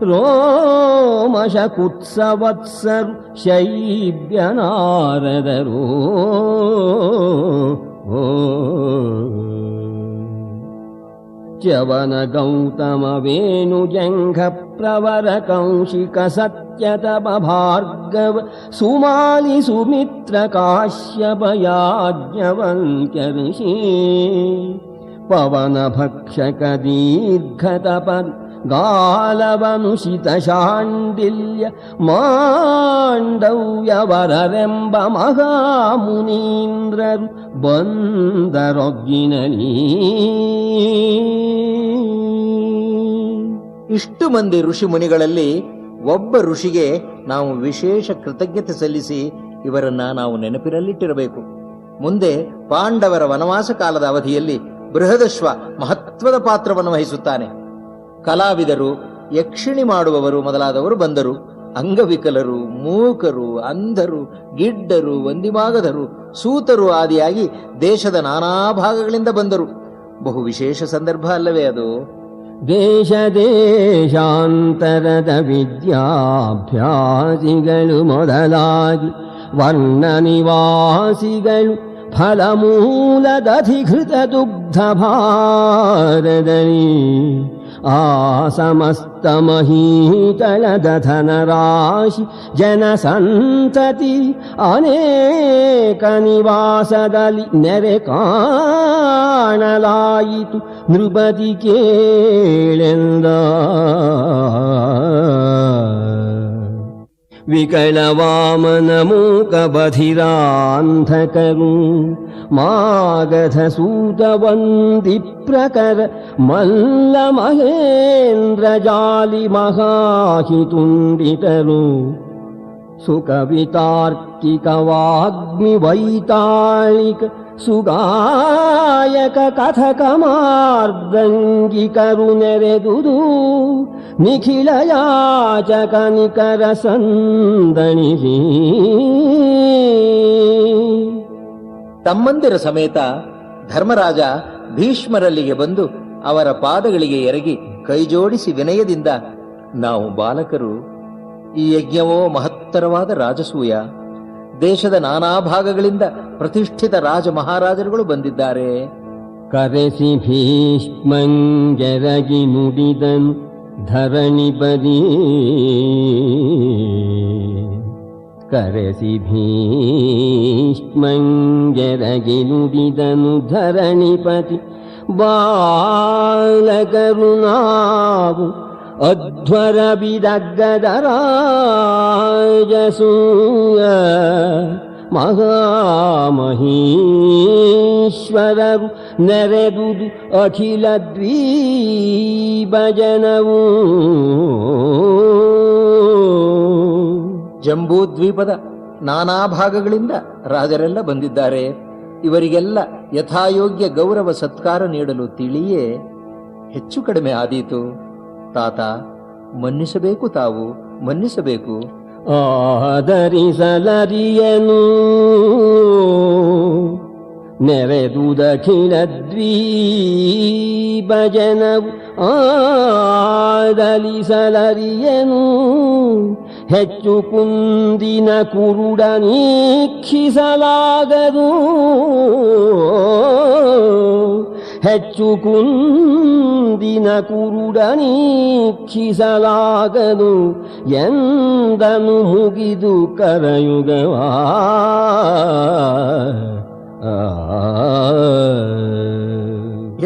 ರೋಮಶ, ಕುತ್ಸವತ್ಸರು, ಶೈಬ್ಯ, ನಾರದರು. ಚ್ಯವನ, ಗೌತಮ, ವೇಣು, ಜಂಘ, ಪ್ರವರ, ಕೌಶಿಕ, ಸತ್ಯತಪ, ಭಾರ್ಗವ, ಸುಮಾಲಿ, ಸುಮಿತ್ರ, ಕಾಶ್ಯಪ, ಯಾಜ್ಞವಲ್ಕ್ಯ ಋಷಿ, ಪವನ ಭಕ್ಷಕ, ದೀರ್ಘತಪ, ಗಾಲವನುಷಿತ, ಶಾಂಡಿಲ್ಯ, ಮಾಂಡವ್ಯವರರೆಂಬ ಮಹಾಮುನೀಂದ್ರರು ಬಂದರೊಗ್ಗಿನಲಿ. ಇಷ್ಟು ಮಂದಿ ಋಷಿ ಮುನಿಗಳಲ್ಲಿ ಒಬ್ಬ ಋಷಿಗೆ ನಾವು ವಿಶೇಷ ಕೃತಜ್ಞತೆ ಸಲ್ಲಿಸಿ ಇವರನ್ನ ನಾವು ನೆನಪಿನಲ್ಲಿಟ್ಟಿರಬೇಕು. ಮುಂದೆ ಪಾಂಡವರ ವನವಾಸ ಕಾಲದ ಅವಧಿಯಲ್ಲಿ ಬೃಹದಶ್ವ ಮಹತ್ವದ ಪಾತ್ರವನ್ನು ವಹಿಸುತ್ತಾನೆ. ಕಲಾವಿದರು, ಯಕ್ಷಿಣಿ ಮಾಡುವವರು ಮೊದಲಾದವರು ಬಂದರು. ಅಂಗವಿಕಲರು, ಮೂಕರು, ಅಂಧರು, ಗಿಡ್ಡರು, ವಂದಿಮಾಗಧರು, ಸೂತರು ಆದಿಯಾಗಿ ದೇಶದ ನಾನಾ ಭಾಗಗಳಿಂದ ಬಂದರು. ಬಹು ವಿಶೇಷ ಸಂದರ್ಭ ಅಲ್ಲವೇ ಅದು? ದೇಶ ದೇಶಾಂತರದ ವಿದ್ಯಾಭ್ಯಾಸಿಗಳು ಮೊದಲಾಗಿ ವರ್ಣ ನಿವಾಸಿಗಳು ಫಲಮೂಲದಧಿಕೃತ ದುಗ್ಧ ಭಾರದಲ್ಲಿ ಆ ಸಮಸ್ತ ಮಹೀತಳದ ಧನರಾಶಿ ಜನಸಂತತಿ ಅನೇಕ ನಿವಾಸದಲ್ಲಿ ನೆರೆ ಕಾಣಲಾಯಿತು. ನೃಪತಿ ಕೇಳೆಂದ ವಿಕಲವಾಮನ ಮೂಕ ಬಧಿರಾಂಧಕರು ಮಾಗಧ ಸೂತ ವಂದಿ ಪ್ರಕರ ಮಲ್ಲ ಮಹೇಂದ್ರ ಜಾಲಿ ಮಹಾಹಿತುಂಡಿತರು ಸುಕವಿತಾರ್ಕಿಕ ವಾಗ್ಮಿ ವೈತಾಳಿಕ ಸುಗಾಯಕ ಕಥಕ ಮಾರ್ದಂಗಿಕರು ನೆರೆದುದು ನಿಖಿಲ ಯಾಚಕ ನಿಕರ ಸಂದಣಿಸಿ ತಮ್ಮಂದಿರ ಸಮೇತ ಧರ್ಮರಾಜ ಭೀಷ್ಮರಲ್ಲಿಗೆ ಬಂದು ಅವರ ಪಾದಗಳಿಗೆ ಎರಗಿ ಕೈಜೋಡಿಸಿ ವಿನಯದಿಂದ, ನಾವು ಬಾಲಕರು, ಈ ಯಜ್ಞವೋ ಮಹತ್ತರವಾದ ರಾಜಸೂಯ. ದೇಶದ ನಾನಾ ಭಾಗಗಳಿಂದ ಪ್ರತಿಷ್ಠಿತ ರಾಜ ಮಹಾರಾಜರುಗಳು ಬಂದಿದ್ದಾರೆ. ಕರೆಸಿ ಭೀಷ್ಮಂಗೆರಗಿ ನುಡಿದನು ಧರಣಿ ಬದಿ, ಕರೆಸಿ ಭೀಷ್ಮಂಗೆರಗಿ ನುಡಿದನು ಧರಣಿಪತಿ. ಬಾಲಕರು ನಾವು ಅಧ್ವರ ಬಿದಗ್ಗದ ರಾಜಸೂಯ ಮಹಾಮಹೀಶ್ವರರು ನೆರೆದುದು ಅಖಿಲ ದ್ವೀಪಜನವು. ಜಂಬೂದ್ವೀಪದ ನಾನಾ ಭಾಗಗಳಿಂದ ರಾಜರೆಲ್ಲ ಬಂದಿದ್ದಾರೆ. ಇವರಿಗೆಲ್ಲ ಯಥಾಯೋಗ್ಯ ಗೌರವ ಸತ್ಕಾರ ನೀಡಲು ತಿಳಿಯೇ ಹೆಚ್ಚು ಕಡಿಮೆ ಆದೀತು. ತಾತ, ಮನ್ನಿಸಬೇಕು, ತಾವು ಮನ್ನಿಸಬೇಕು. ಆದರಿಸಲರಿಯನು ನೆರೆದುದಖಿಲ ದ್ವೀಪಜನವು. ಆದಲಿಸಲರಿಯನು ಹೆಚ್ಚು ಕುಂದಿನ ಕುರುಡ ನೀಕ್ಷಿಸಲಾಗದು. ಹೆಚ್ಚು ಕುಂದಿನ ಕುರುಡ ನೀಕ್ಷಿಸಲಾಗದು ಎಂದನು ಮುಗಿದು ಕರಯುಗವಾ.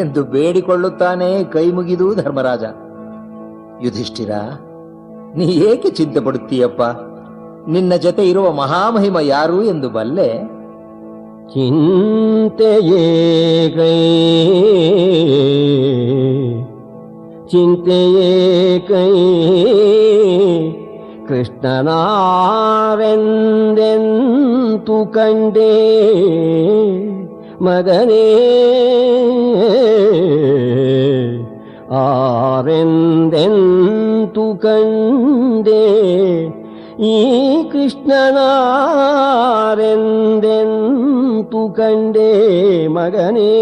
ಎಂದು ಬೇಡಿಕೊಳ್ಳುತ್ತಾನೆ ಕೈ ಮುಗಿದು ಧರ್ಮರಾಜ. ಯುಧಿಷ್ಠಿರ, ನೀ ಏಕೆ ಚಿಂತೆ ಪಡುತ್ತೀಯಪ್ಪ? ನಿನ್ನ ಜೊತೆ ಇರುವ ಮಹಾಮಹಿಮ ಯಾರು ಎಂದು ಬಲ್ಲೆ? ಚಿಂತೆಯೇಕೈ ಚಿಂತೆಯೇಕೈ ಕೃಷ್ಣನಾರೆಂದೆಂತು ಕಂಡೇ ಮಗನೇ. ಆರೆಂದೆಂತು ಕಂಡೇ ಈ ಕೃಷ್ಣನಾರೆಂದೆಂತು ಕಂಡೇ ಮಗನೇ.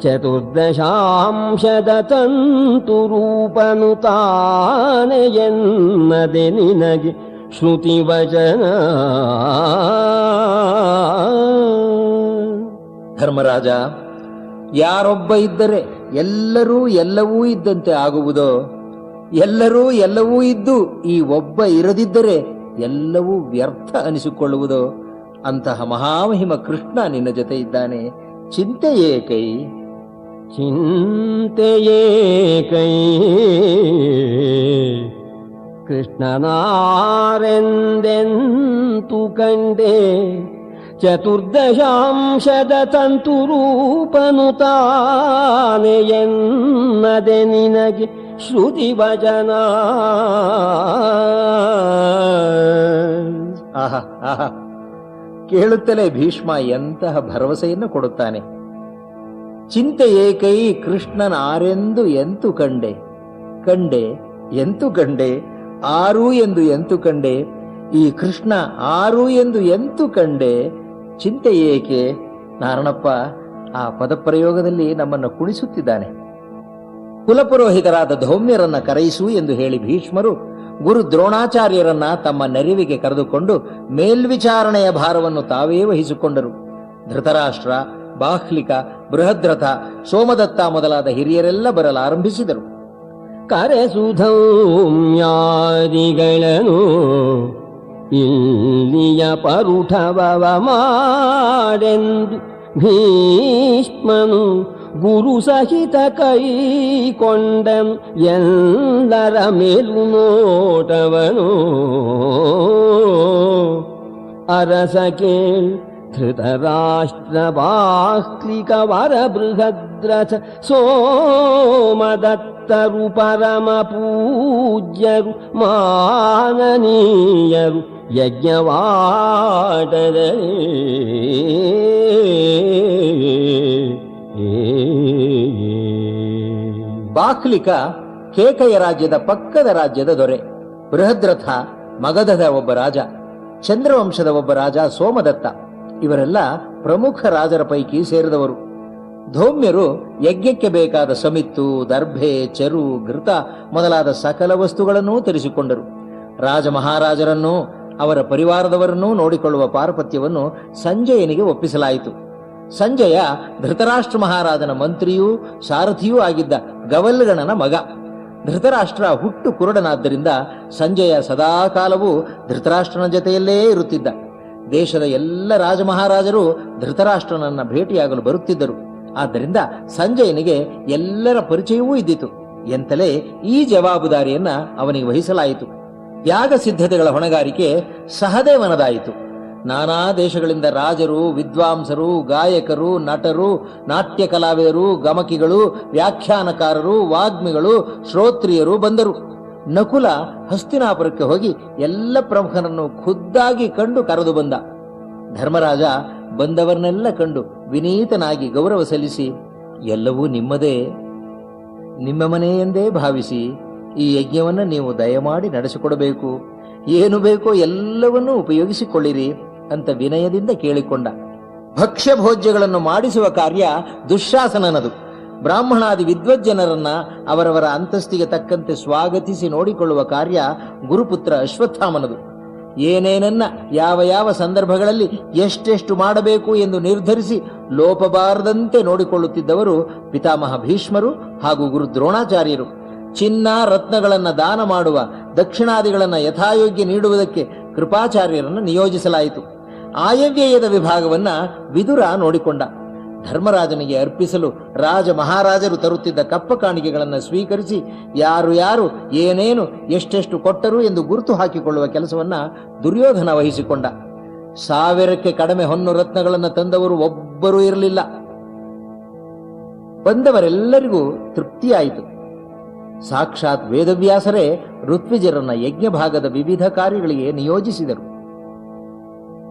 ಚತುರ್ದಶಾಂಶದ ತಂತು ರೂಪನು ತಾನೆ ಎನ್ನದೆ ನಿನಗೆ ಶ್ರುತಿ ವಚನ. ಧರ್ಮರಾಜ, ಯಾರೊಬ್ಬ ಇದ್ದರೆ ಎಲ್ಲರೂ ಎಲ್ಲವೂ ಇದ್ದಂತೆ ಆಗುವುದೋ? ಎಲ್ಲರೂ ಎಲ್ಲವೂ ಇದ್ದು ಈ ಒಬ್ಬ ಇರದಿದ್ದರೆ ಎಲ್ಲವೂ ವ್ಯರ್ಥ ಅನಿಸಿಕೊಳ್ಳುವುದೋ? ಅಂತಹ ಮಹಾಮಹಿಮ ಕೃಷ್ಣ ನಿನ್ನ ಜೊತೆ ಇದ್ದಾನೆ. ಚಿಂತೆಯೇಕೈ ಚಿಂತೆಯೇಕೈ ಕೃಷ್ಣನಾರೆಂದೆಂತು ಕಂಡೇ ಚತುರ್ದಶಾಂಶದ ತಂತು ರೂಪನು ತಾನೆ ಎನ್ನದೆ ನಿನಗೆ ಶ್ರುತಿ ವಚನ. ಆಹಾ ಆಹಾ, ಕೇಳುತ್ತಲೇ ಭೀಷ್ಮ ಎಂತಹ ಭರವಸೆಯನ್ನು ಕೊಡುತ್ತಾನೆ. ಚಿಂತೆ ಏಕೈ ಕೃಷ್ಣನಾರೆಂದು ಎಂತು ಕಂಡೆ, ಕಂಡೆ ಎಂತು ಕಂಡೆ, ಆರು ಎಂದು ಎಂತು ಕಂಡೆ, ಈ ಕೃಷ್ಣ ಆರು ಎಂದು ಎಂತು ಕಂಡೆ, ಚಿಂತೆ ಏಕೆ? ನಾರಣಪ್ಪ ಆ ಪದಪ್ರಯೋಗದಲ್ಲಿ ನಮ್ಮನ್ನು ಕುಣಿಸುತ್ತಿದ್ದಾನೆ. ಕುಲಪುರೋಹಿತರಾದ ಧೌಮ್ಯರನ್ನ ಕರೆಯಿಸು ಎಂದು ಹೇಳಿ ಭೀಷ್ಮರು ಗುರು ದ್ರೋಣಾಚಾರ್ಯರನ್ನ ತಮ್ಮ ನೆರವಿಗೆ ಕರೆದುಕೊಂಡು ಮೇಲ್ವಿಚಾರಣೆಯ ಭಾರವನ್ನು ತಾವೇ ವಹಿಸಿಕೊಂಡರು. ಧೃತರಾಷ್ಟ್ರ, ಬಾಹ್ಲಿಕ, ಬೃಹದ್ರಥ, ಸೋಮದತ್ತ ಮೊದಲಾದ ಹಿರಿಯರೆಲ್ಲ ಬರಲಾರಂಭಿಸಿದರು. ಕರೆಸುಧೌಮ್ಯಾದಿಗಳನ್ನು ಇಲ್ಲಿಯ ಪರುಠವವ ಮಾಡೆಂದು ಭೀಷ್ಮನು ಗುರು ಸಹಿತ ಕೈಕೊಂಡನು ಎಲ್ಲರ ಮೇಲು ನೋಟವನು. ಅರಸ ಕೇಳ್ ಧೃತರಾಷ್ಟ್ರ ಬಾಹ್ಲಿಕ ವರ ಬೃಹದ್ರಥ ಸೋಮದತ್ತರು ಪರಮ ಪೂಜ್ಯರು ಮಾನನೀಯರು ಯಜ್ಞವಾಟದಲ್ಲಿ. ಬಾಹ್ಲಿಕ ಕೇಕಯ ರಾಜ್ಯದ ಪಕ್ಕದ ರಾಜ್ಯದ ದೊರೆ. ಬೃಹದ್ರಥ ಮಗಧದ ಒಬ್ಬ ರಾಜ. ಚಂದ್ರವಂಶದ ಒಬ್ಬ ರಾಜ ಸೋಮದತ್ತ. ಇವರೆಲ್ಲ ಪ್ರಮುಖ ರಾಜರ ಪೈಕಿ ಸೇರಿದವರು. ಧೌಮ್ಯರು ಯಜ್ಞಕ್ಕೆ ಬೇಕಾದ ಸಮಿತ್ತು, ದರ್ಭೆ, ಚೆರು, ಘೃತ ಮೊದಲಾದ ಸಕಲ ವಸ್ತುಗಳನ್ನೂ ತರಿಸಿಕೊಂಡರು. ರಾಜ ಮಹಾರಾಜರನ್ನೂ ಅವರ ಪರಿವಾರದವರನ್ನೂ ನೋಡಿಕೊಳ್ಳುವ ಪಾರಪತ್ಯವನ್ನು ಸಂಜಯನಿಗೆ ಒಪ್ಪಿಸಲಾಯಿತು. ಸಂಜಯ ಧೃತರಾಷ್ಟ್ರ ಮಹಾರಾಜನ ಮಂತ್ರಿಯೂ ಸಾರಥಿಯೂ ಆಗಿದ್ದ ಗವಲ್ಗಣನ ಮಗ. ಧೃತರಾಷ್ಟ್ರ ಹುಟ್ಟು ಕುರುಡನಾದ್ದರಿಂದ ಸಂಜಯ ಸದಾಕಾಲವೂ ಧೃತರಾಷ್ಟ್ರನ ಜೊತೆಯಲ್ಲೇ ಇರುತ್ತಿದ್ದ. ದೇಶದ ಎಲ್ಲ ರಾಜಮಹಾರಾಜರು ಧೃತರಾಷ್ಟ್ರನನ್ನ ಭೇಟಿಯಾಗಲು ಬರುತ್ತಿದ್ದರು. ಆದ್ದರಿಂದ ಸಂಜಯನಿಗೆ ಎಲ್ಲರ ಪರಿಚಯವೂ ಇದ್ದಿತು. ಎಂತಲೇ ಈ ಜವಾಬ್ದಾರಿಯನ್ನ ಅವನಿಗೆ ವಹಿಸಲಾಯಿತು. ಯಾಗ ಸಿದ್ಧತೆಗಳ ಹೊಣೆಗಾರಿಕೆ ಸಹದೇವನದಾಯಿತು. ನಾನಾ ದೇಶಗಳಿಂದ ರಾಜರು, ವಿದ್ವಾಂಸರು, ಗಾಯಕರು, ನಟರು, ನಾಟ್ಯ ಕಲಾವಿದರು, ಗಮಕಿಗಳು, ವ್ಯಾಖ್ಯಾನಕಾರರು, ವಾಗ್ಮಿಗಳು, ಶ್ರೋತ್ರಿಯರು ಬಂದರು. ನಕುಲ ಹಸ್ತಿನಾಪುರಕ್ಕೆ ಹೋಗಿ ಎಲ್ಲ ಪ್ರಮುಖರನ್ನು ಖುದ್ದಾಗಿ ಕಂಡು ಕರೆದು ಬಂದ. ಧರ್ಮರಾಜ ಬಂದವರನ್ನೆಲ್ಲ ಕಂಡು ವಿನೀತನಾಗಿ ಗೌರವ ಸಲ್ಲಿಸಿ, ಎಲ್ಲವೂ ನಿಮ್ಮದೇ, ನಿಮ್ಮ ಮನೆ ಎಂದೇ ಭಾವಿಸಿ ಈ ಯಜ್ಞವನ್ನು ನೀವು ದಯಮಾಡಿ ನಡೆಸಿಕೊಡಬೇಕು, ಏನು ಬೇಕೋ ಎಲ್ಲವನ್ನೂ ಉಪಯೋಗಿಸಿಕೊಳ್ಳಿರಿ ಅಂತ ವಿನಯದಿಂದ ಕೇಳಿಕೊಂಡ. ಭಕ್ಷ್ಯ ಭೋಜ್ಯಗಳನ್ನು ಮಾಡಿಸುವ ಕಾರ್ಯ ದುಶ್ಯಾಸನನದು. ಬ್ರಾಹ್ಮಣಾದಿ ವಿದ್ವಜ್ಜನರನ್ನ ಅವರವರ ಅಂತಸ್ತಿಗೆ ತಕ್ಕಂತೆ ಸ್ವಾಗತಿಸಿ ನೋಡಿಕೊಳ್ಳುವ ಕಾರ್ಯ ಗುರುಪುತ್ರ ಅಶ್ವತ್ಥಾಮನದು. ಏನೇನನ್ನ ಯಾವ ಯಾವ ಸಂದರ್ಭಗಳಲ್ಲಿ ಎಷ್ಟೆಷ್ಟು ಮಾಡಬೇಕು ಎಂದು ನಿರ್ಧರಿಸಿ ಲೋಪಬಾರದಂತೆ ನೋಡಿಕೊಳ್ಳುತ್ತಿದ್ದವರು ಪಿತಾಮಹ ಭೀಷ್ಮರು ಹಾಗೂ ಗುರು ದ್ರೋಣಾಚಾರ್ಯರು. ಚಿನ್ನ ರತ್ನಗಳನ್ನು ದಾನ ಮಾಡುವ, ದಕ್ಷಿಣಾದಿಗಳನ್ನು ಯಥಾಯೋಗ್ಯ ನೀಡುವುದಕ್ಕೆ ಕೃಪಾಚಾರ್ಯರನ್ನು ನಿಯೋಜಿಸಲಾಯಿತು. ಆಯವ್ಯಯದ ವಿಭಾಗವನ್ನ ವಿದುರ ನೋಡಿಕೊಂಡ. ಧರ್ಮರಾಜನಿಗೆ ಅರ್ಪಿಸಲು ರಾಜ ಮಹಾರಾಜರು ತರುತ್ತಿದ್ದ ಕಪ್ಪ ಕಾಣಿಕೆಗಳನ್ನು ಸ್ವೀಕರಿಸಿ ಯಾರು ಯಾರು ಏನೇನು ಎಷ್ಟೆಷ್ಟು ಕೊಟ್ಟರು ಎಂದು ಗುರುತು ಹಾಕಿಕೊಳ್ಳುವ ಕೆಲಸವನ್ನ ದುರ್ಯೋಧನ ವಹಿಸಿಕೊಂಡ. 1000ಕ್ಕೆ ಕಡಿಮೆ ಹೊನ್ನು ರತ್ನಗಳನ್ನು ತಂದವರು ಒಬ್ಬರೂ ಇರಲಿಲ್ಲ. ಬಂದವರೆಲ್ಲರಿಗೂ ತೃಪ್ತಿಯಾಯಿತು. ಸಾಕ್ಷಾತ್ ವೇದವ್ಯಾಸರೇ ಋತ್ವಿಜರನ್ನ ಯಜ್ಞ ಭಾಗದ ವಿವಿಧ ಕಾರ್ಯಗಳಿಗೆ ನಿಯೋಜಿಸಿದರು.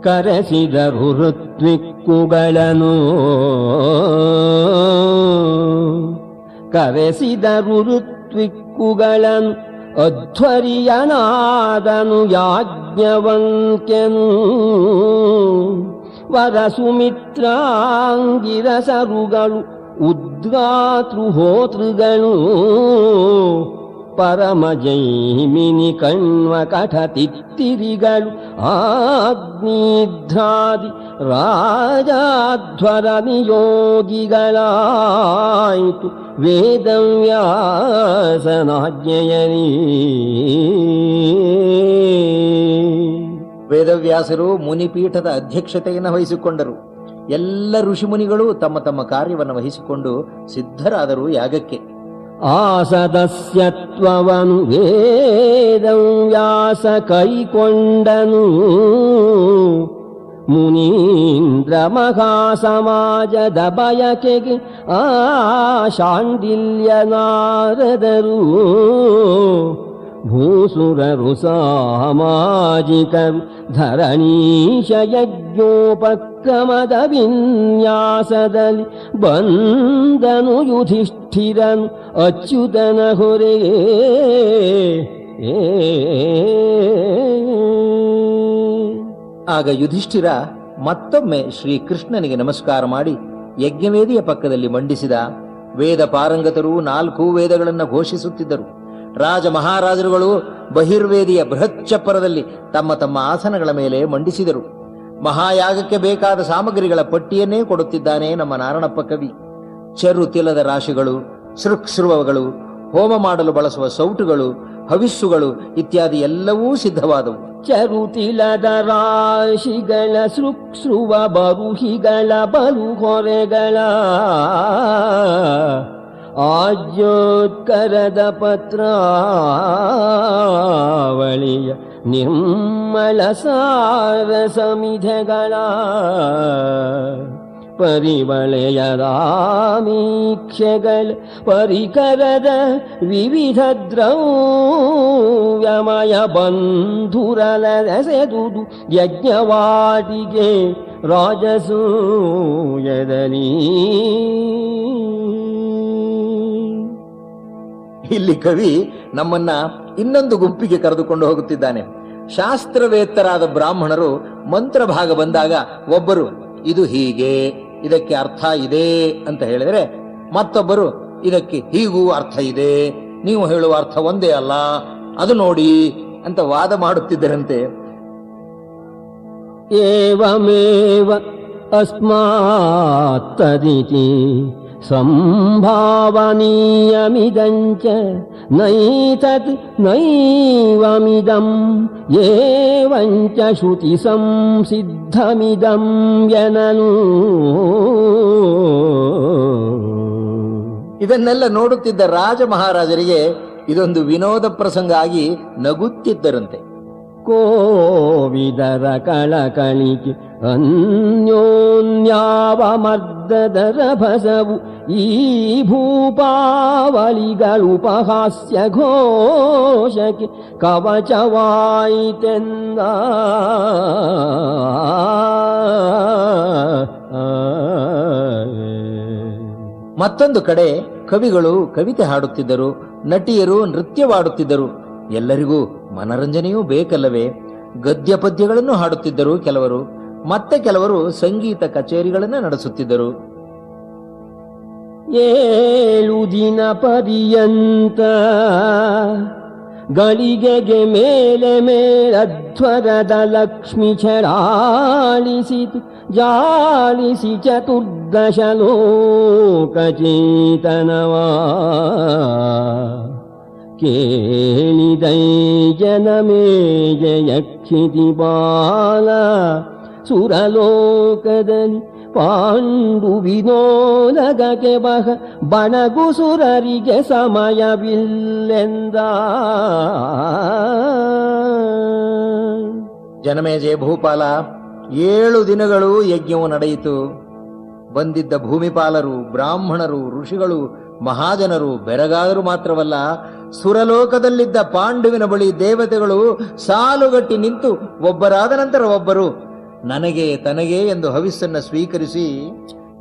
ಕರೆಸಿದರು ಋತ್ವಿಕ್ಕುಗಳನ್ನು, ಕರೆಸಿದರು ಋತ್ವಿಕ್ಕುಗಳನ್ನು, ಅಧ್ವರ್ಯನಾದನು ಯಾಜ್ಞವಂಕ್ಯನು. ವರಸುಮಿತ್ರಾಂಗಿರಸರುಗಳು, ಉದ್ಗಾತೃಹೋತೃಗಳು, ಪರಮಜೈಮಿನಿ ಕಣ್ವ ಕಠತಿತ್ತಿರಿಗಳು, ಆಗ್ನಿಧ್ರಾದಿ ರಾಜಾಧ್ವರ ನಿಯೋಗಿಗಳಾಯಿತು ವೇದವ್ಯಾಸನಾಜ್ಞೆಯಲಿ. ವೇದವ್ಯಾಸರು ಮುನಿಪೀಠದ ಅಧ್ಯಕ್ಷತೆಯನ್ನು ವಹಿಸಿಕೊಂಡರು. ಎಲ್ಲ ಋಷಿಮುನಿಗಳು ತಮ್ಮ ತಮ್ಮ ಕಾರ್ಯವನ್ನು ವಹಿಸಿಕೊಂಡು ಸಿದ್ಧರಾದರು ಯಾಗಕ್ಕೆ. ಆ ಸದಸ್ಯತ್ವವನು ವೇದವ್ಯಾಸ ಕೈಕೊಂಡನು. ಮುನೀಂದ್ರ ಮಹಾಸಮಾಜದ ಬಯಕೆಗೆ ಆ ಶಾಂಡಿಲ್ಯ ನಾರದರು, ಭೂಸುರರು ಸಾಮಾಜಿಕರು ಧರಣೀಶ ಯಜ್ಞೋಪಕ್ರಮದ ವಿನ್ಯಾಸದಲ್ಲಿ ಬಂದನು ಯುಧಿಷ್ಠಿರನು ಅಚ್ಯುತನ ಹೊರೆಗೆ. ಆಗ ಯುಧಿಷ್ಠಿರ ಮತ್ತೊಮ್ಮೆ ಶ್ರೀಕೃಷ್ಣನಿಗೆ ನಮಸ್ಕಾರ ಮಾಡಿ ಯಜ್ಞವೇದಿಯ ಪಕ್ಕದಲ್ಲಿ ಮಂಡಿಸಿದ. ವೇದ ಪಾರಂಗತರು 4 ವೇದಗಳನ್ನು ಘೋಷಿಸುತ್ತಿದ್ದರು. ರಾಜ ಮಹಾರಾಜರುಗಳು ಬಹಿರ್ವೇದಿಯ ಬೃಹತ್ ಚಪ್ಪರದಲ್ಲಿ ತಮ್ಮ ತಮ್ಮ ಆಸನಗಳ ಮೇಲೆ ಮಂಡಿಸಿದರು. ಮಹಾಯಾಗಕ್ಕೆ ಬೇಕಾದ ಸಾಮಗ್ರಿಗಳ ಪಟ್ಟಿಯನ್ನೇ ಕೊಡುತ್ತಿದ್ದಾನೆ ನಮ್ಮ ನಾರಣಪ್ಪ ಕವಿ. ಚರು ತಿಲದ ರಾಶಿಗಳು, ಸೃಕ್ಸೃವಗಳು, ಹೋಮ ಮಾಡಲು ಬಳಸುವ ಸೌಟುಗಳು, ಹವಿಸ್ಸುಗಳು ಇತ್ಯಾದಿ ಎಲ್ಲವೂ ಸಿದ್ಧವಾದವು. ಚರುತಿಲದ ರಾಶಿಗಳ, ಸೃಕ್ಸೃವ ಬರುಹಿಗಳ, ಬಲು ಹೊರೆಗಳ, ಆಜ್ಯೋತ್ಕರದ ಪತ್ರಾವಳಿಯ ನಿರ್ಮಲ ಸಾರ ಸಮಿಧಗಳ, ಪರಿವಳೆಯದಾಮೀಕ್ಷೆಗಳ, ಪರಿಕರದ ವಿವಿಧ ದ್ರವ್ಯಮಯ ಬಂಧುರಲಸೆದುದು ಯಜ್ಞವಾಟಿಗೆ ರಾಜಸೂಯದಲ್ಲಿ. ಇಲ್ಲಿ ಕವಿ ನಮ್ಮನ್ನ ಇನ್ನೊಂದು ಗುಂಪಿಗೆ ಕರೆದುಕೊಂಡು ಹೋಗುತ್ತಿದ್ದಾನೆ. ಶಾಸ್ತ್ರವೇತ್ತರಾದ ಬ್ರಾಹ್ಮಣರು ಮಂತ್ರ ಭಾಗ ಬಂದಾಗ ಒಬ್ಬರು ಇದು ಹೀಗೆ, ಇದಕ್ಕೆ ಅರ್ಥ ಇದೆ ಅಂತ ಹೇಳಿದರೆ, ಮತ್ತೊಬ್ಬರು ಇದಕ್ಕೆ ಹೀಗೂ ಅರ್ಥ ಇದೆ, ನೀವು ಹೇಳುವ ಅರ್ಥ ಒಂದೇ ಅಲ್ಲ, ಅದು ನೋಡಿ ಅಂತ ವಾದ ಮಾಡುತ್ತಿದ್ದರಂತೆ. ಏವಮೇವ ಅಸ್ಮಾತ್ತದಿತಿ ಸಂಭಾವನೀಯಮಿದಂಚ ನೈತತ್ ನೈವಮಿದಂ ಏವಂಚ ಶ್ರುತಿ ಸಂಸಿದ್ಧಮಿದಂ ಯನನು. ಇದನ್ನೆಲ್ಲ ನೋಡುತ್ತಿದ್ದ ರಾಜ ಮಹಾರಾಜರಿಗೆ ಇದೊಂದು ವಿನೋದ ಪ್ರಸಂಗ ಆಗಿ ನಗುತ್ತಿದ್ದರಂತೆ. ಕೋವಿದರ ಕಳಕಳಿಕೆ ಅನ್ಯೋನ್ಯಾವಮರ್ದದರ ಭಸವು ಈ ಭೂಪಾವಳಿಗಳುಪಹಾಸ್ಯ ಘೋಷಕ್ಕೆ ಕವಚವಾಯಿತೆಂದ. ಮತ್ತೊಂದು ಕಡೆ ಕವಿಗಳು ಕವಿತೆ ಹಾಡುತ್ತಿದ್ದರು, ನಟಿಯರು ನೃತ್ಯವಾಡುತ್ತಿದ್ದರು. ಎಲ್ಲರಿಗೂ ಮನರಂಜನೆಯೂ ಬೇಕಲ್ಲವೇ? ಗದ್ಯ ಪದ್ಯಗಳನ್ನು ಹಾಡುತ್ತಿದ್ದರು ಕೆಲವರು, ಮತ್ತೆ ಕೆಲವರು ಸಂಗೀತ ಕಚೇರಿಗಳನ್ನು ನಡೆಸುತ್ತಿದ್ದರು. 7 ದಿನ ಪರ್ಯಂತ ಗಳಿಗೆಗೆ ಮೇಲೆ ಮೇಲಧ್ವರದ ಲಕ್ಷ್ಮಿ ಛಳಾಳಿಸಿತು, ಜಾಲಿಸಿ ಚತುರ್ದಶ ಲೋಕಚೇತನವಾ. ಕೇಳಿದೈ ಜನಮೇಜಯಕ್ಷಿತಿ ಬಾಲ ಸುರಲೋಕದಲ್ಲಿ ಪಾಂಡು ವಿನೋದಗಕ್ಕೆ ಬಣಗು ಸುರರಿಗೆ ಸಮಯವಿಲ್ಲೆಂದ. ಜನಮೇಜಯ ಭೂಪಾಲ, 7 ದಿನಗಳು ಯಜ್ಞವು ನಡೆಯಿತು. ಬಂದಿದ್ದ ಭೂಮಿಪಾಲರು, ಬ್ರಾಹ್ಮಣರು, ಋಷಿಗಳು, ಮಹಾಜನರು ಬೆರಗಾದರು ಮಾತ್ರವಲ್ಲ, ಸುರಲೋಕದಲ್ಲಿದ್ದ ಪಾಂಡುವಿನ ಬಳಿ ದೇವತೆಗಳು ಸಾಲುಗಟ್ಟಿ ನಿಂತು ಒಬ್ಬರಾದ ನಂತರ ಒಬ್ಬರು ನನಗೆ ತನಗೆ ಎಂದು ಹವಿಸ್ಸನ್ನು ಸ್ವೀಕರಿಸಿ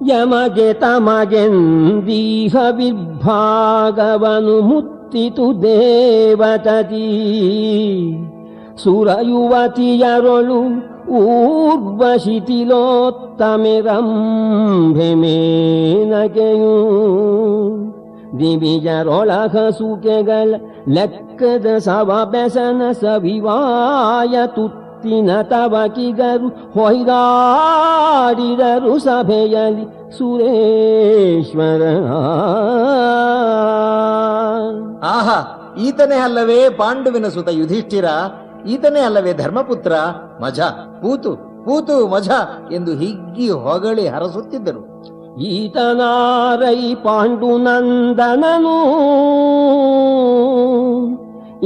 ಯಮಗೆ ತಮಗೆಂದೀಹ ವಿಭಾಗವನು ಮುತ್ತಿತು ದೇವತತಿ. ಸುರಯುವತಿಯರೊಳು ಊರ್ವಶಿಥಿಲೋತ್ತಮೆರಂಭೆಮೇನಗೆಯೂ ದಿವಿಜರೊಳಗ ಸುಕೆಗಳ ಲೆಕ್ಕದ ಸವ ಬೆಸನ ಸವಿವಾಯ ತುತ್ತಿನ ತವಕಿಗರು ಹೊಯ್ದಾಡಿದರು ಸಭೆಯಲ್ಲಿ ಸುರೇಶ್ವರ. ಆಹಾ, ಈತನೇ ಅಲ್ಲವೇ ಪಾಂಡುವಿನ ಸುತ ಯುಧಿಷ್ಠಿರ? ಈತನೇ ಅಲ್ಲವೇ ಧರ್ಮಪುತ್ರ? ಮಜಾ, ಪೂತು ಪೂತು ಮಜಾ ಎಂದು ಹಿಗ್ಗಿ ಹೊಗಳಿ ಹರಸುತ್ತಿದ್ದರು. ಈತನಾರೈ ಪಾಂಡುನಂದನನು,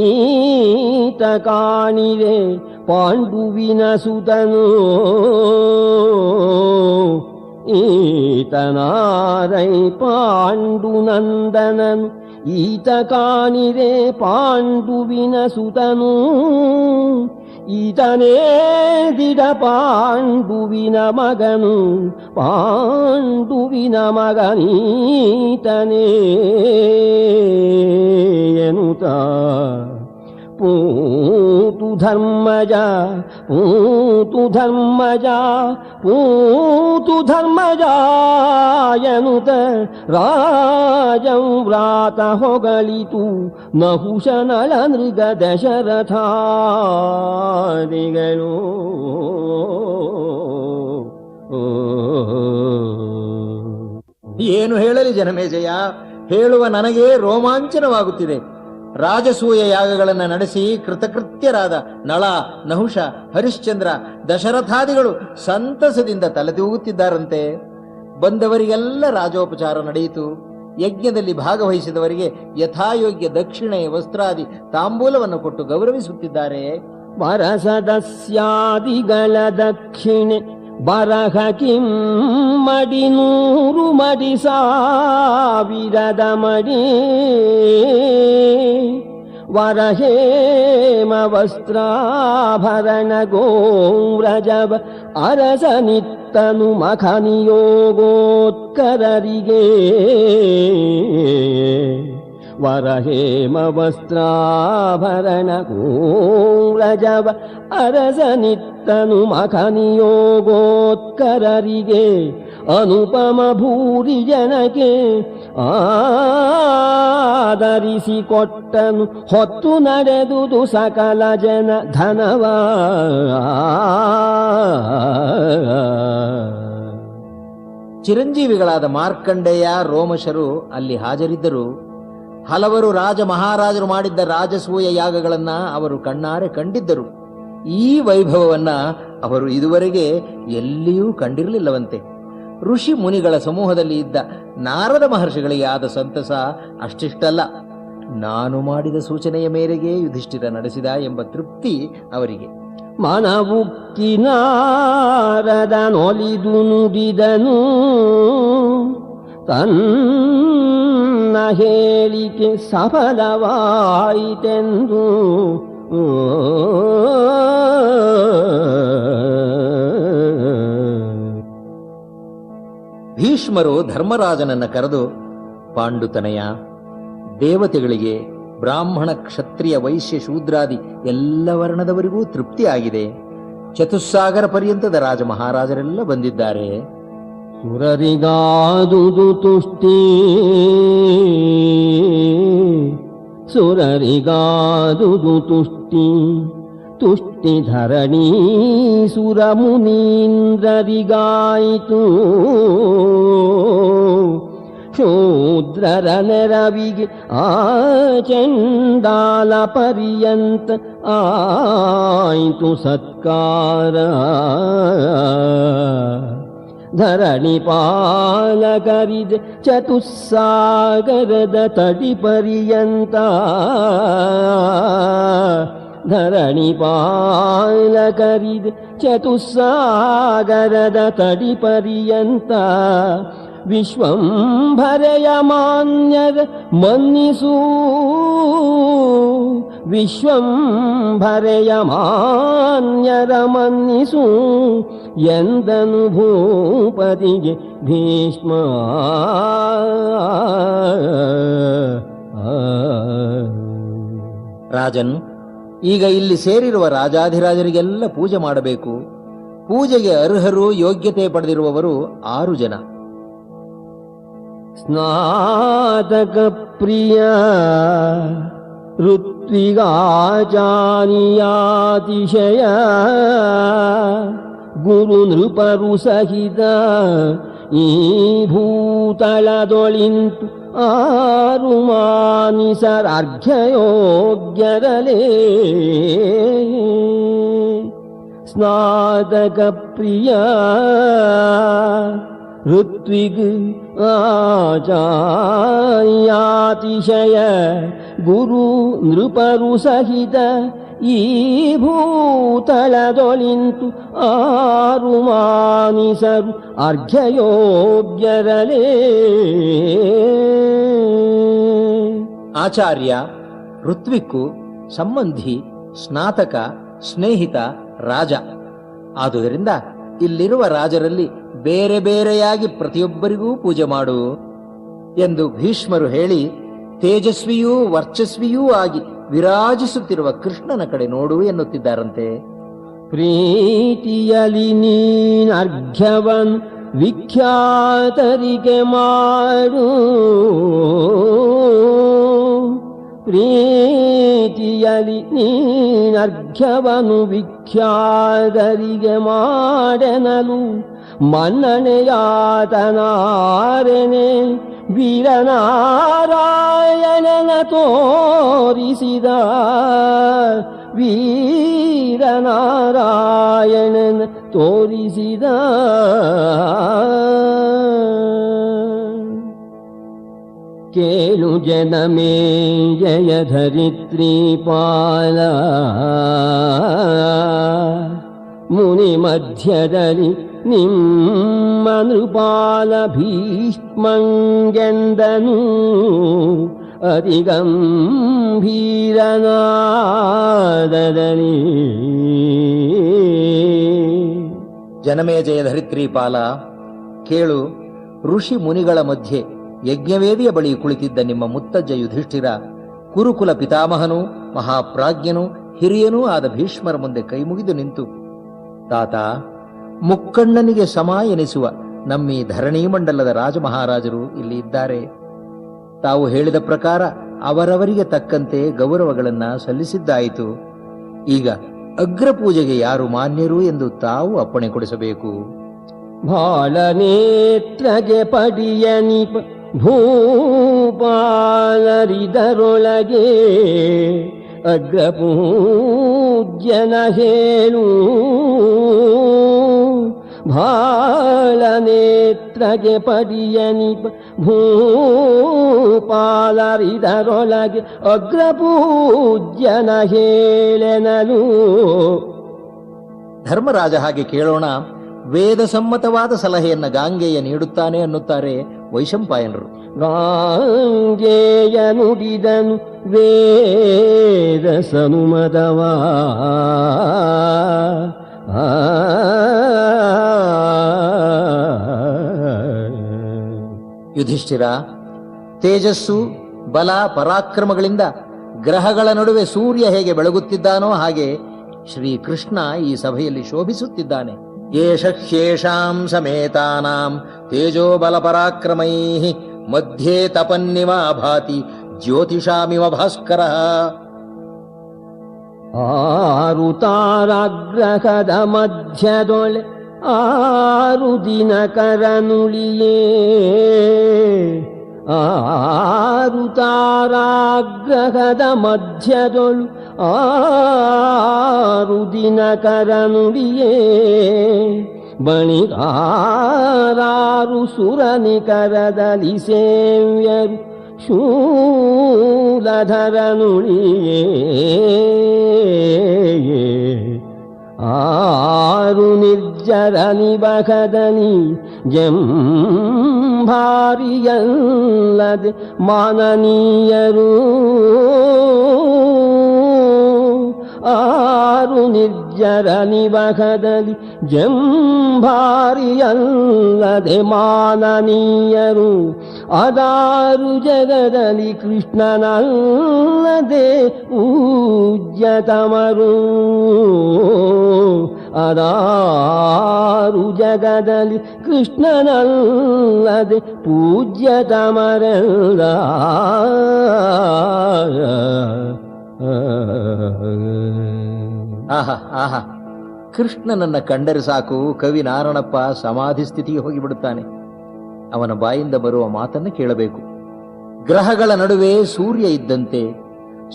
ಈತ ಕಾಣಿರೆ ಪಾಂಡುವಿನ ಸುತನು. ಈತನಾರೈ ಪಾಂಡುನಂದನನು, ಈತ ಕಾಣಿರೆ ಪಾಂಡುವಿನ ಸುತನು. ಈತನೇ ದಿಡ ಪಾಂಡುವಿನ ಮಗನು, ಪಾಂಡುವಿನ ಮಗನೀತನೇ ಎನ್ನುತ್ತ ಪೂತು ಧರ್ಮಜ ಪೂತು ಧರ್ಮಜ ಪೂತು ಧರ್ಮಜ ಎನ್ನುತ್ತ ರಾಜಂ ವ್ರಾತ ಹೊಗಳಿತು ನಹುಶನಳ ನೃಗ ದಶರಥಾದಿಗಳು. ಏನು ಹೇಳಲಿ ಜನಮೇಜಯ, ಹೇಳುವ ನನಗೆ ರೋಮಾಂಚನವಾಗುತ್ತಿದೆ. ರಾಜಸೂಯ ಯಾಗಗಳನ್ನು ನಡೆಸಿ ಕೃತಕೃತ್ಯರಾದ ನಳ, ನಹುಷ, ಹರಿಶ್ಚಂದ್ರ, ದಶರಥಾದಿಗಳು ಸಂತಸದಿಂದ ತಲೆದೂಗುತ್ತಿದ್ದಾರಂತೆ. ಬಂದವರಿಗೆಲ್ಲ ರಾಜೋಪಚಾರ ನಡೆಯಿತು. ಯಜ್ಞದಲ್ಲಿ ಭಾಗವಹಿಸಿದವರಿಗೆ ಯಥಾಯೋಗ್ಯ ದಕ್ಷಿಣೆ, ವಸ್ತ್ರಾದಿ, ತಾಂಬೂಲವನ್ನು ಕೊಟ್ಟು ಗೌರವಿಸುತ್ತಿದ್ದಾರೆ. ವರಸದಸ್ಯಾದಿಗಳ ದಕ್ಷಿಣೆ ಬರಹ ಕಿಮ್ಮಡಿ 100 ಮಡಿ 1000 ಮಡಿ. ವರಹೇಮ ವಸ್ತ್ರಾಭರಣ ಗೋವ್ರಜವ ಅರಸನಿತ್ತನು ಮಖನಿಯೋಗೋತ್ಕರರಿಗೆ. ವರಹೇಮ ವಸ್ತ್ರಾಭರಣ ಗೋವ್ರಜವ ಅರಸನಿತ್ತನು ಮಖನಿಯೋಗೋತ್ಕರರಿಗೆ. ಅನುಪಮ ಭೂರಿ ಜನಕ್ಕೆ ಆದರಿಸಿ ಕೊಟ್ಟನು ಹೊತ್ತು ನಡೆದುದು ಸಕಲ ಜನ ಧನವ. ಚಿರಂಜೀವಿಗಳಾದ ಮಾರ್ಕಂಡೇಯ, ರೋಮಶರು ಅಲ್ಲಿ ಹಾಜರಿದ್ದರು. ಹಲವರು ರಾಜ ಮಹಾರಾಜರು ಮಾಡಿದ್ದ ರಾಜಸೂಯ ಯಾಗಗಳನ್ನ ಅವರು ಕಣ್ಣಾರೆ ಕಂಡಿದ್ದರು. ಈ ವೈಭವವನ್ನ ಅವರು ಇದುವರೆಗೆ ಎಲ್ಲಿಯೂ ಕಂಡಿರಲಿಲ್ಲವಂತೆ. ಋಷಿ ಮುನಿಗಳ ಸಮೂಹದಲ್ಲಿ ಇದ್ದ ನಾರದ ಮಹರ್ಷಿಗಳಿಗೆ ಆದ ಸಂತಸ ಅಷ್ಟಿಷ್ಟಲ್ಲ. ನಾನು ಮಾಡಿದ ಸೂಚನೆಯ ಮೇರೆಗೆ ಯುಧಿಷ್ಠಿರ ನಡೆಸಿದ ಎಂಬ ತೃಪ್ತಿ ಅವರಿಗೆ. ಮನವುಕ್ಕಿ ನಾರದನೊಲಿದು ನುಡಿದನು ತನ್ನ ಹೇಳಿಕೆ ಸಫಲವಾಯಿತೆಂದು. ಭೀಷ್ಮರು ಧರ್ಮರಾಜನನ್ನ ಕರೆದು, ಪಾಂಡುತನಯ, ದೇವತೆಗಳಿಗೆ ಬ್ರಾಹ್ಮಣ ಕ್ಷತ್ರಿಯ ವೈಶ್ಯ ಶೂದ್ರಾದಿ ಎಲ್ಲ ವರ್ಣದವರಿಗೂ ತೃಪ್ತಿಯಾಗಿದೆ. ಚತುಸ್ಸಾಗರ ಪರ್ಯಂತದ ರಾಜ ಮಹಾರಾಜರೆಲ್ಲ ಬಂದಿದ್ದಾರೆ. ಸುರರಿಗಾದುದು ತುಷ್ಟಿ, ಸುರರಿಗಾದುದು ತುಷ್ಟಿ, ತುಷ್ಟಿ ಧರಣಿ ಸುರಮುನೀಂದ್ರರಿಗಾಯಿತು. ಶೂದ್ರರ ನೆರವಿಗೆ ಆ ಚಂಡಾಲ ಪರ್ಯಂತ ಆಯಿತು ಸತ್ಕಾರ. ಧರಣಿ ಪಾಲಕರಿದೆ ಚತುಸ್ಸಾಗರದ ತಡಿ ಪರ್ಯಂತ. ಧರಣಿ ಪಾಲಕರಿದೆ ಚತುಸ್ಸಾಗರದ ತಡಿ ಪರ್ಯಂತ. ವಿಶ್ವಂಭರೆಯ ಮಾನ್ಯರ ಮನ್ನಿಸು, ವಿಶ್ವಂಭರೆಯ ಮಾನ್ಯರ ಮನ್ನಿಸು ಎಂದನು ಭೂಪತಿಗೆ ಭೀಷ್ಮ. ರಾಜನ್, ಈಗ ಇಲ್ಲಿ ಸೇರಿರುವ ರಾಜಾಧಿರಾಜರಿಗೆಲ್ಲ ಪೂಜೆ ಮಾಡಬೇಕು. ಪೂಜೆಗೆ ಅರ್ಹರು, ಯೋಗ್ಯತೆ ಪಡೆದಿರುವವರು 6 ಜನ. ಸ್ನಾತಕ ಪ್ರಿಯ ಋತ್ವಿಗಾಚಾರ್ಯಾತಿಶಯ ಗುರು ನೃಪರು ಸಹಿತ ಈ ಭೂತಳದೊಳಿಂತು 6 ಮಾನಿಸರಾರ್ಘ್ಯಯೋಗ್ಯರಲೇ. ಸ್ನಾತಕ ಪ್ರಿಯ ಋತ್ವಿಗ್ ಆಚಾರ್ಯಾತಿಶಯ ಗುರು ನೃಪರು ಸಹಿತ ಈ ಭೂತಳದೊಳಿಂತು 6 ಮಾನಿಸರು ಅರ್ಘ್ಯಯೋಗ್ಯರಲೇ. ಆಚಾರ್ಯ, ಋತ್ವಿಕ್ಕು, ಸಂಬಂಧಿ, ಸ್ನಾತಕ, ಸ್ನೇಹಿತ, ರಾಜ. ಆದುದರಿಂದ ಇಲ್ಲಿರುವ ರಾಜರಲ್ಲಿ ಬೇರೆ ಬೇರೆಯಾಗಿ ಪ್ರತಿಯೊಬ್ಬರಿಗೂ ಪೂಜೆ ಮಾಡು ಎಂದು ಭೀಷ್ಮರು ಹೇಳಿ, ತೇಜಸ್ವಿಯೂ ವರ್ಚಸ್ವಿಯೂ ಆಗಿ ವಿರಾಜಿಸುತ್ತಿರುವ ಕೃಷ್ಣನ ಕಡೆ ನೋಡು ಎನ್ನುತ್ತಿದ್ದಾರಂತೆ. ಪ್ರೀತಿಯಲಿ ನೀನರ್ಘ್ಯವನ್ ವಿಖ್ಯಾತರಿಗೆ ಮಾಡು, ಪ್ರೀತಿಯಲಿ ನೀನರ್ಘ್ಯವನು ವಿಖ್ಯಾತರಿಗೆ ಮಾಡೆನಲು. ಮನ್ನಣೆಯಾತನಾರೆನೆ ವೀರನಾರಾಯಣನ ತೋರಿಸಿದ, ವೀರನಾರಾಯಣನ ತೋರಿಸಿದ. ಕೇಳು ಜನಮೇ ಜಯ ಧರಿತ್ರಿ ಪಾಲ, ಮುನಿ ಮಧ್ಯದಲ್ಲಿ ನಿಮ್ಮ ನೃಪಾಲ ಭೀಷ್ಮಂಗೆಂದನು ಅತಿಗಂಭೀರನಾದರಲಿ. ಜನಮೇಜಯ ಧರಿತ್ರಿಪಾಲ, ಕೇಳು. ಋಷಿ ಮುನಿಗಳ ಮಧ್ಯೆ ಯಜ್ಞವೇದಿಯ ಬಳಿ ಕುಳಿತಿದ್ದ ನಿಮ್ಮ ಮುತ್ತಜ್ಜ ಯುಧಿಷ್ಠಿರ, ಕುರುಕುಲ ಪಿತಾಮಹನೂ ಮಹಾಪ್ರಾಜ್ಞನೂ ಹಿರಿಯನೂ ಆದ ಭೀಷ್ಮರ ಮುಂದೆ ಕೈಮುಗಿದು ನಿಂತು, ತಾತ, ಮುಕ್ಕಣ್ಣನಿಗೆ ಸಮ ಎನಿಸುವ ನಮ್ಮೀ ಧರಣಿ ಮಂಡಲದ ರಾಜಮಹಾರಾಜರು ಇಲ್ಲಿ ಇದ್ದಾರೆ. ತಾವು ಹೇಳಿದ ಪ್ರಕಾರ ಅವರವರಿಗೆ ತಕ್ಕಂತೆ ಗೌರವಗಳನ್ನ ಸಲ್ಲಿಸಿದ್ದಾಯಿತು. ಈಗ ಅಗ್ರಪೂಜೆಗೆ ಯಾರು ಮಾನ್ಯರು ಎಂದು ತಾವು ಅಪ್ಪಣೆ ಕೊಡಿಸಬೇಕು. ಬಾಳನೇತ್ರಗೆ ಪಡಿಯನಿಪ ಭೂಪಾಲರಿದರೊಳಗೆ ಅಗ್ರಪೂಜ್ಯನ ಹೇಳು. ಬಾಳನೇತ್ರ ಛತ್ರಗೆ ಪಡಿಯನಿಪ ಭೂಪಾಲರಿದರೊಳಗೆ ಅಗ್ರಪೂಜ್ಯನ ಹೇಳೆನಲು. ಧರ್ಮರಾಜ ಹಾಗೆ ಕೇಳೋಣ, ವೇದ ಸಮ್ಮತವಾದ ಸಲಹೆಯನ್ನ ಗಾಂಗೆಯ ನೀಡುತ್ತಾನೆ ಅನ್ನುತ್ತಾರೆ ವೈಶಂಪಾಯನರು. ಗಾಂಗೆಯ ನುಡಿದನು ವೇದ ಸನುಮತವಾ ಯುಧಿಷ್ಠಿರ, ತೇಜಸ್ಸು ಬಲ ಪರಾಕ್ರಮಗಳಿಂದ ಗ್ರಹಗಳ ನಡುವೆ ಸೂರ್ಯ ಹೇಗೆ ಬೆಳಗುತ್ತಿದ್ದಾನೋ ಹಾಗೆ ಶ್ರೀಕೃಷ್ಣ ಈ ಸಭೆಯಲ್ಲಿ ಶೋಭಿಸುತ್ತಿದ್ದಾನೆ. ಏಷ ಹ್ಯೇಷಾಂ ಸಮೇತಾನಾಂ ತೇಜೋ ಬಲ ಪರಾಕ್ರಮೈಃ ಮಧ್ಯೆ ತಪನ್ನಿವ ಭಾತಿ ಜ್ಯೋತಿಷಾಮಿವ ಭಾಸ್ಕರ. ಆರು ತಾರಾಗ್ರಹದ ಮಧ್ಯದೊಳೆ ಆರು ದಿನಕರನುಳಿಯೇ, ಆರು ತಾರಾಗ್ರಹದ ಮಧ್ಯದೊಳು ಆರು ದಿನಕರನುಳಿಯೇ, ಬಣಿಗಾರಾರು ಸುರನಿಕರದಲ್ಲಿ ಸೇವ್ಯರು ಶೂಲಧರನುಳಿಯೇ, ಆರು ನಿರ್ಜರ ನಿಬಕದನಿ ಜಂಭಾರಿಯಲ್ಲದೆ ಮಾನನೀಯರು, ಆರು ನಿರ್ಜರ ನಿಬಕದಲ್ಲಿ ಜಂಭಾರಿಯಲ್ಲದೆ ಮಾನನೀಯರು, ಅದಾರು ಜಗದಲ್ಲಿ ಕೃಷ್ಣನಲ್ಲದೆ ಪೂಜ್ಯತಮರು, ಅದಾರು ಜಗದಲ್ಲಿ ಕೃಷ್ಣನಲ್ಲದೆ ಪೂಜ್ಯತಮರೆಲ್ಲ. ಆಹಾ ಆಹಾ, ಕೃಷ್ಣನನ್ನ ಕಂಡರೆ ಸಾಕು ಕವಿ ನಾರಣಪ್ಪ ಸಮಾಧಿ ಸ್ಥಿತಿಗೆ ಹೋಗಿಬಿಡುತ್ತಾನೆ. ಅವನ ಬಾಯಿಂದ ಬರುವ ಮಾತನ್ನು ಕೇಳಬೇಕು. ಗ್ರಹಗಳ ನಡುವೆ ಸೂರ್ಯ ಇದ್ದಂತೆ,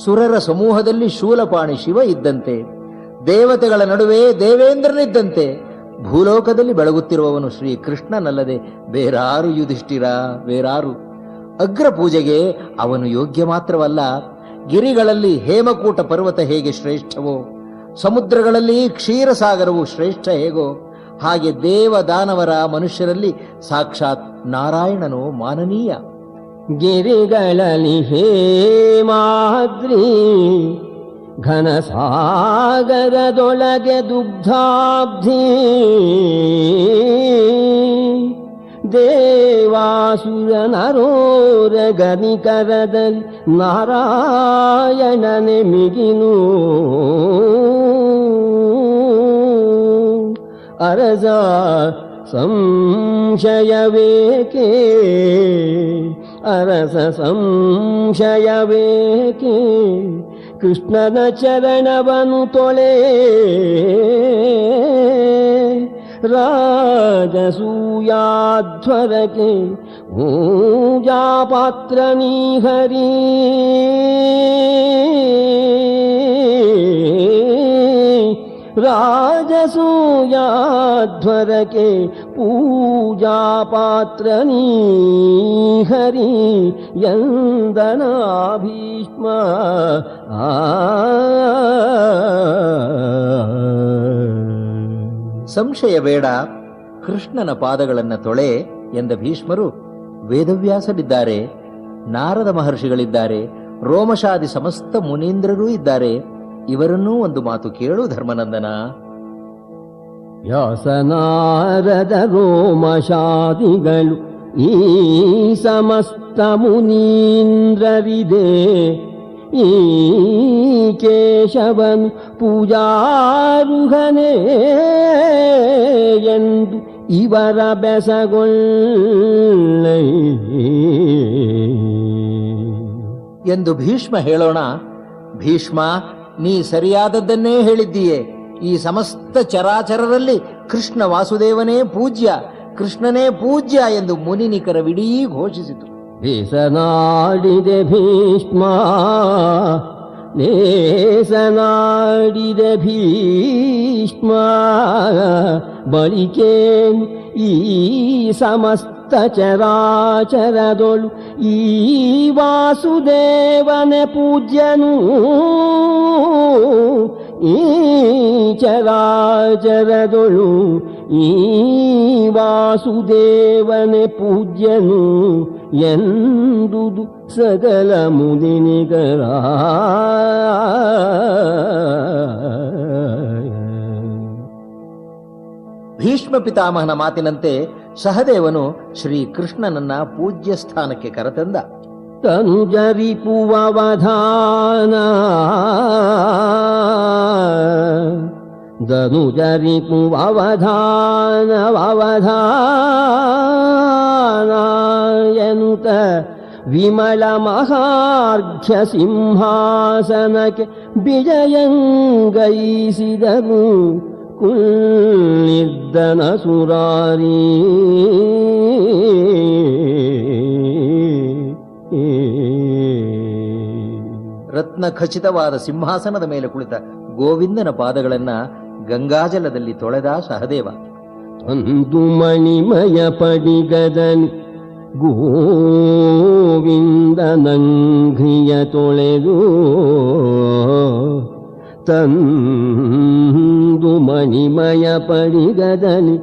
ಸುರರ ಸಮೂಹದಲ್ಲಿ ಶೂಲಪಾಣಿ ಶಿವ ಇದ್ದಂತೆ, ದೇವತೆಗಳ ನಡುವೆ ದೇವೇಂದ್ರನಿದ್ದಂತೆ, ಭೂಲೋಕದಲ್ಲಿ ಬೆಳಗುತ್ತಿರುವವನು ಶ್ರೀ ಕೃಷ್ಣನಲ್ಲದೆ ಬೇರಾರು ಯುಧಿಷ್ಠಿರ, ಬೇರಾರು. ಅಗ್ರ ಪೂಜೆಗೆ ಅವನು ಯೋಗ್ಯ ಮಾತ್ರವಲ್ಲ, ಗಿರಿಗಳಲ್ಲಿ ಹೇಮಕೂಟ ಪರ್ವತ ಹೇಗೆ ಶ್ರೇಷ್ಠವೋ, ಸಮುದ್ರಗಳಲ್ಲಿ ಕ್ಷೀರಸಾಗರವು ಶ್ರೇಷ್ಠ ಹೇಗೋ, ಹಾಗೆ ದೇವ ದಾನವರ ಮನುಷ್ಯರಲ್ಲಿ ಸಾಕ್ಷಾತ್ ನಾರಾಯಣನು ಮಾನನೀಯ. ಗಿರಿಗಳಲ್ಲಿ ಹೇಮಾದ್ರಿ ಘನಸಾಗರದೊಳಗೆ ದುಗ್ಧಾಬ್ಧಿ, ದೇವಾಸುರ ನರೋರ ಗನಿಕರದಲ್ಲಿ ನಾರಾಯಣನೆ ಮಿಗಿನು, ಅರಸ ಸಂಶಯವೇಕೆ, ಅರಸ ಸಂಶಯವೇಕೆ, ಕೃಷ್ಣನ ಚರಣವನು ತೊಳೆ, ರಾಜಸೂಯಾಧ್ವರಕ್ಕೆ ಪೂಜಾ ಪಾತ್ರ ನೀಹರಿ, ರಾಜಸೂಯಾಧ್ವರಕ್ಕೆ ಪೂಜಾ ಪಾತ್ರ ನೀಹರಿ ಎಂದನ ಭೀಷ್ಮ. ಸಂಶಯ ಬೇಡ, ಕೃಷ್ಣನ ಪಾದಗಳನ್ನ ತೊಳೆ ಎಂದ ಭೀಷ್ಮರು ವೇದವ್ಯಾಸರಿದ್ದಾರೆ, ನಾರದ ಮಹರ್ಷಿಗಳಿದ್ದಾರೆ, ರೋಮಶಾದಿ ಸಮಸ್ತ ಮುನೀಂದ್ರರೂ ಇದ್ದಾರೆ. ಇವರನ್ನೂ ಒಂದು ಮಾತು ಕೇಳು ಧರ್ಮನಂದನ. ವ್ಯಾಸನಾರದ ರೋಮಶಾದಿಗಳು ಈ ಸಮಸ್ತ ಮುನೀಂದ್ರರಿದೆ, ಈ ಕೇಶವನು ಪೂಜಾರುಹನೇ ಎಂದು ಇವರ ಬೆಸಗೊಳ್ಳ ಎಂದು ಭೀಷ್ಮ ಹೇಳೋಣ. ಭೀಷ್ಮ, ನೀ ಸರಿಯಾದದ್ದನ್ನೇ ಹೇಳಿದ್ದೀಯೆ. ಈ ಸಮಸ್ತ ಚರಾಚರರಲ್ಲಿ ಕೃಷ್ಣ ವಾಸುದೇವನೇ ಪೂಜ್ಯ, ಕೃಷ್ಣನೇ ಪೂಜ್ಯ ಎಂದು ಮುನಿನಿಕರವಿಡೀ ಘೋಷಿಸಿತು. ಲೇಸನಾಡಿದೆ ಭೀಷ್ಮ, ಲೇಸನಾಡಿದೆ ಭೀಷ್ಮ, ಬಳಿಕೇನು ಈ ಸಮಸ್ತ ಚರಾಚರದೊಳು ಈ ವಾಸುದೇವನೆ ಪೂಜ್ಯನು ಈ ಚರಾಚರದೊಳು ಈ ವಾಸುದೇವನೆ ಪೂಜ್ಯನು ಎಂದುದು ಸಕಲ ಮುದಿನಿಗರ. ಭೀಷ್ಮ ಪಿತಾಮಹನ ಮಾತಿನಂತೆ ಸಹದೇವನು ಶ್ರೀಕೃಷ್ಣನನ್ನ ಪೂಜ್ಯ ಸ್ಥಾನಕ್ಕೆ ಕರೆತಂದ. ತನುಜರಿಪುವಧಾನ ಎನುತ ವಿಮಲ ಮಹಾರ್ಘ್ಯ ಸಿಂಹಾಸನಕ್ಕೆ ವಿಜಯಂಗೈಸಿದನು ಕುಳ್ಳಿದ್ದನ ಸುರಾರಿ. ರತ್ನ ಖಚಿತವಾದ ಸಿಂಹಾಸನದ ಮೇಲೆ ಕುಳಿತ ಗೋವಿಂದನ ಪಾದಗಳನ್ನ ಗಂಗಾಜಲದಲ್ಲಿ ತೊಳೆದ ಸಹದೇವ. ಒಂದು ಮಣಿಮಯ ಪಡಿಗದನಿ ಗೋವಿಂದನಂಘ್ರಿಯ ತೊಳೆದು ತಂದು ಮಣಿಮಯ ಪಡಿಗದನಿ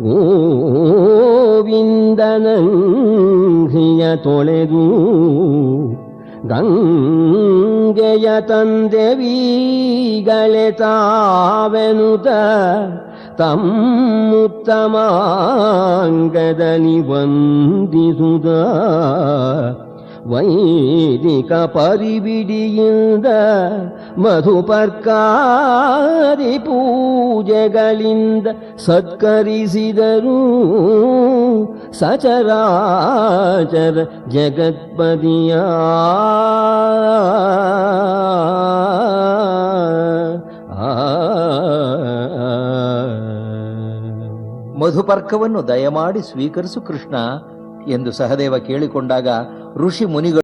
ಗೋವಿಂದನಂಘ್ರಿಯ ತೊಳೆದು ಗಂಗೆಯ ತಂದೆವೀಗಳೆ ತಾವೆನುತ ತಮ್ಮುತ್ತಮಾಂಗದಲ್ಲಿ ವಂದಿಸುದ ವೈದಿಕ ಪರಿಬಿಡಿಯಿಂದ ಮಧುಪರ್ಕಾದಿ ಪೂಜೆಗಳಿಂದ ಸತ್ಕರಿಸಿದರು ಸಚರಾಚರ ಜಗತ್ಪದಿಯ. ಮಧುಪರ್ಕವನ್ನು ದಯಮಾಡಿ ಸ್ವೀಕರಿಸು ಕೃಷ್ಣ ಎಂದು ಸಹದೇವ ಕೇಳಿಕೊಂಡಾಗ ಋಷಿ ಮುನಿಗಳು